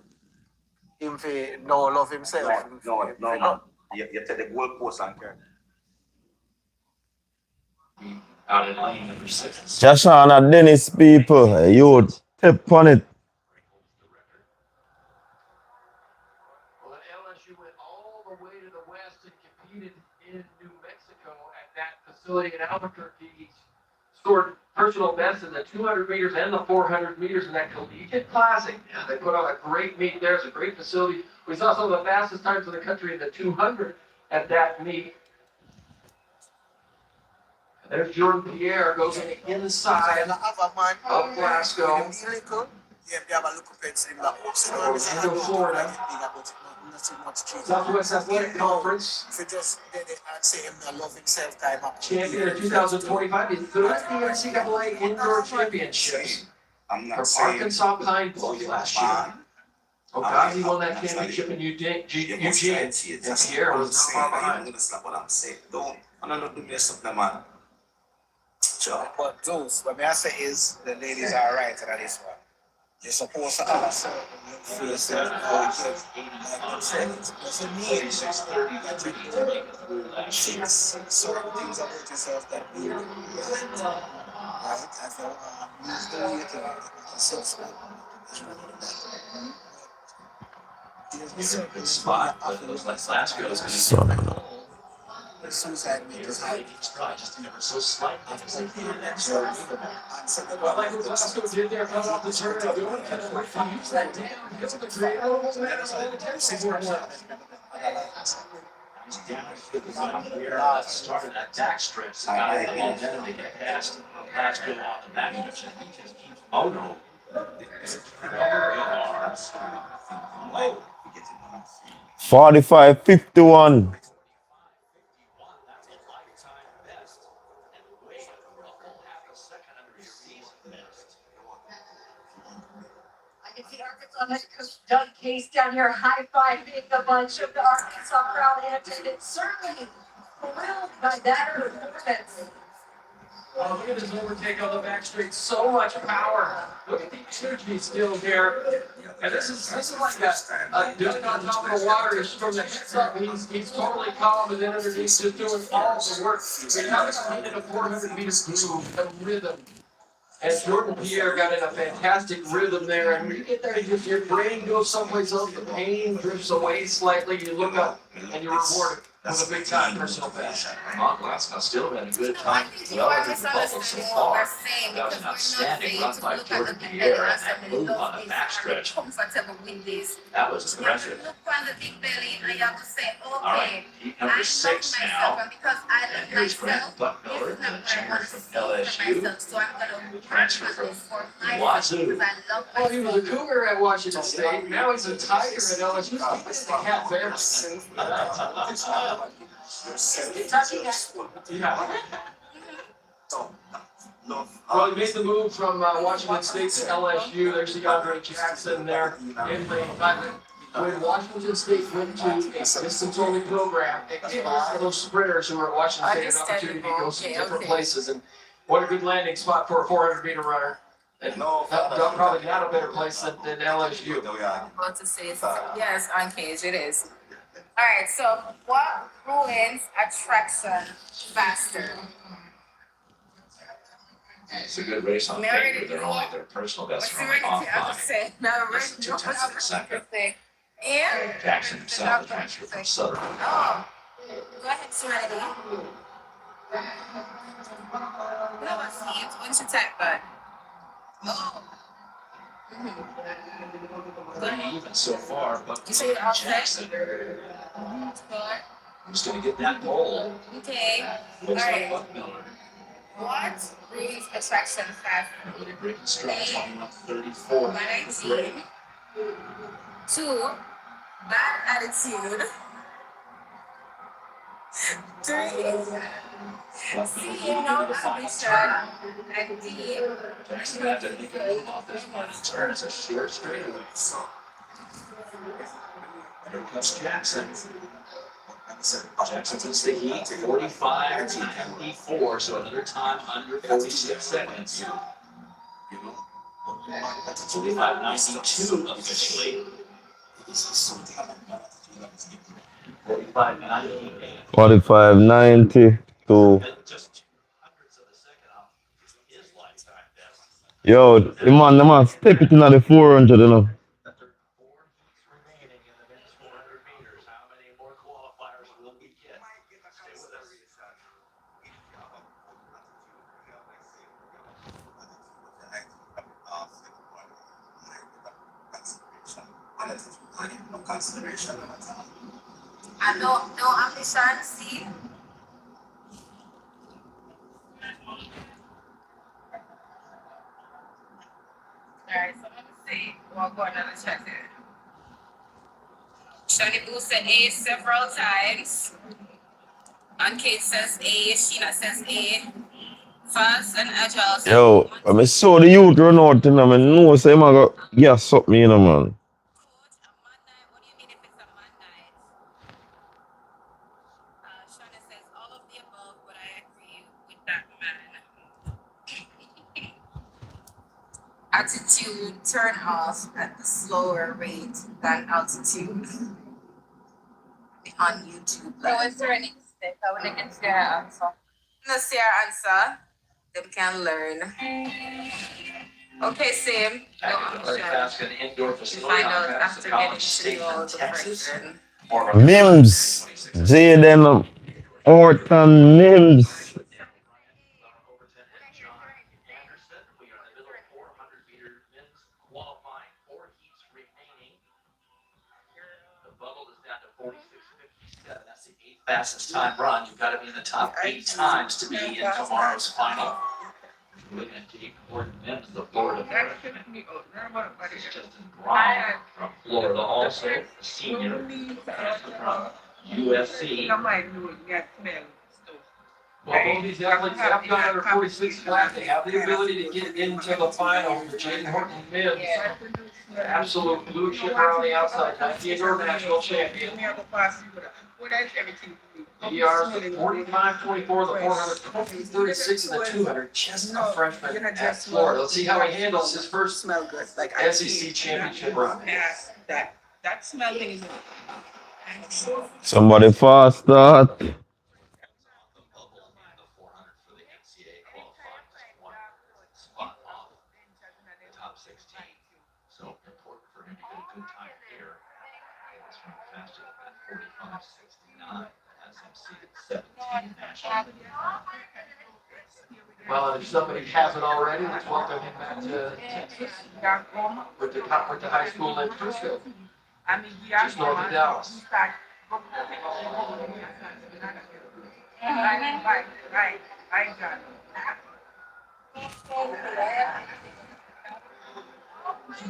Him fi no love himself. No. You take the goalpost and carry. Out in lane number 6. Jashana Dennis people, you tip on it. Well, LSU went all the way to the west and competed in New Mexico at that facility in Albuquerque. He scored personal best in the 200 meters and the 400 meters in that Collegiate Classic. Yeah, they put on a great meet there. It's a great facility. We saw some of the fastest times in the country in the 200 at that meet. And there's Jordan Pierre goes in the inside of Glasgow. Orlando, Florida. Southwest Athletic Conference. Champion of 2025, his third at the NCAA Indoor Championships. I'm not From saying Arkansas Pine Bluff last year. Okazi won that championship in Eugene, and Pierre was not far behind. That's not what I'm saying. Don't. I'm not doing this something, man. Sure. But those, what I say is the ladies are right on this one. You're supposed to have a certain look for yourself. Like I'm saying, it doesn't mean that you need to make certain things about yourself that you really right. Right? As a use the way to suspect. Good spot, but those last goes. The suicide rate is high. Just never so slight. Well, like what Glasgow did there, coming off the turn and doing it, and use that down because of the creative elements and the tendencies were left. He's down started that back stretch, so and then they get past go off the back stretch, and he just keeps, oh no. 45-51. I can see Arkansas head coach Doug Case down here high-fiving a bunch of the Arkansas crowd in attendance. Certainly thrilled by that performance. Oh, look at his overtake on the back straight. So much power. Look at the energy still here. And this is like a dude on top of the water. He's from the heads up. He's totally calm, and then underneath just doing all the work. He now in a 400 meter groove, a rhythm. And Jordan Pierre got in a fantastic rhythm there. And when you get there, your brain goes someplace else. The pain drifts away slightly. You look up, and you're rewarded with a big time personal best. Glasgow still had a good time. Well, under the bubble so far. That was an outstanding run by Jordan Pierre and that move on the backstretch. That was aggressive. All right, heat number 6 now. And here's Grant Buckmiller, the junior from LSU. Transfer from Wazoo. Well, he was a Cougar at Washington State. Now he's a Tiger at LSU. He's the Cat Bears. Yeah. Well, he made the move from Washington State to LSU. There's the Andre Jackson there in lane 5. when Washington State went to a distance-only program, it gave a lot of those sprinters who were at Washington State an opportunity to go some different places. And what a good landing spot for a 400-meter runner. And probably not a better place than LSU. I'm about to say, yes, on cage, it is. All right, so what ruins attraction faster? It's a good race on paper. They're only their personal best What's the friend off I would by say, no, less than 2/10 of a second. And? Jackson himself, the transfer from Southern. Oh, go ahead, Serenity. No, I see it. When's your type bud? Oh. Pretty even so far, but You say you're offset? Jackson, who's going to get that goal? Okay. Looks like Alright. Buck Miller. What ruins attraction faster? Really breaking stride, 21-34. 19. 2. Bad attitude. 3. C. No ambition. And D. Jackson had to make a move off this one and turn. It's a short straightaway. Here comes Jackson. Jackson puts the heat 45-24, so another time under 46 seconds. 45-92 officially. 45-90. 45-90 to Just hundreds of a second off his lifetime best. yo, the man step it in the 400, you know. There are 4 heats remaining in the men's 400 meters. How many more qualifiers will we get? Stay with us. Consideration. I no ambition, C. Alright, so let me see. We'll go another check there. Shani Boo said A several times. And Kate says A, Sheena says A. Fast and agile. says Yo, one, when I saw the youth run out, you know, I know say, man, go, yeah, something, you know, man. coach, a man night. What do you mean if it's a man night? Shana says all of the above, but I agree with that man. Attitude turn off at the slower rate than altitude on YouTube. So is there any step? I want to get their answer. Let's see our answer. Them can learn. Okay, same. No Very option. fast in the indoor facility. Find out on after College getting to State all in the Texas. person. More of a- Mims, Jaden, Orton, Mims. We are in the middle of 400-meter men's qualifying, 4 heats remaining. The bubble is down to 46.57. That's the 8th fastest time run. You've got to be in the top 8 times to be in tomorrow's final. Looking at Jake Gordon Mims, the Florida American. This is Justin Brown from Florida, also a senior from USC. Well, both these athletes have gone under 46 flat. They have the ability to get into the final. Jaden Horton Mims, absolute blue chipper on the outside, 19 national champion. ER's the 45-24, the 400, 36 and the 200. Just a freshman at Florida. Let's see how he handles his first Smell good. Like SEC championship run. that smell thing is Somebody fast start. Top 16. So important for him to get a good time here. This one faster than 45.69. Has him seated 17 national. Well, if somebody hasn't already, let's welcome him back to Texas. With the high school in Frisco, just north of Dallas. I'm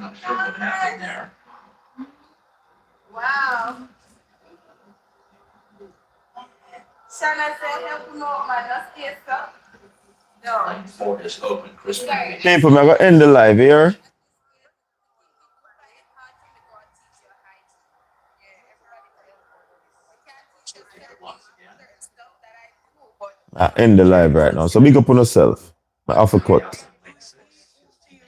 not sure what happened there. Wow. Shana said, help him out, man. Let's get up. No. Lane 4 is open. Chris Murray. Hey, for me, I got end the live here. I end the live right now. So big up on yourself. I have a cut.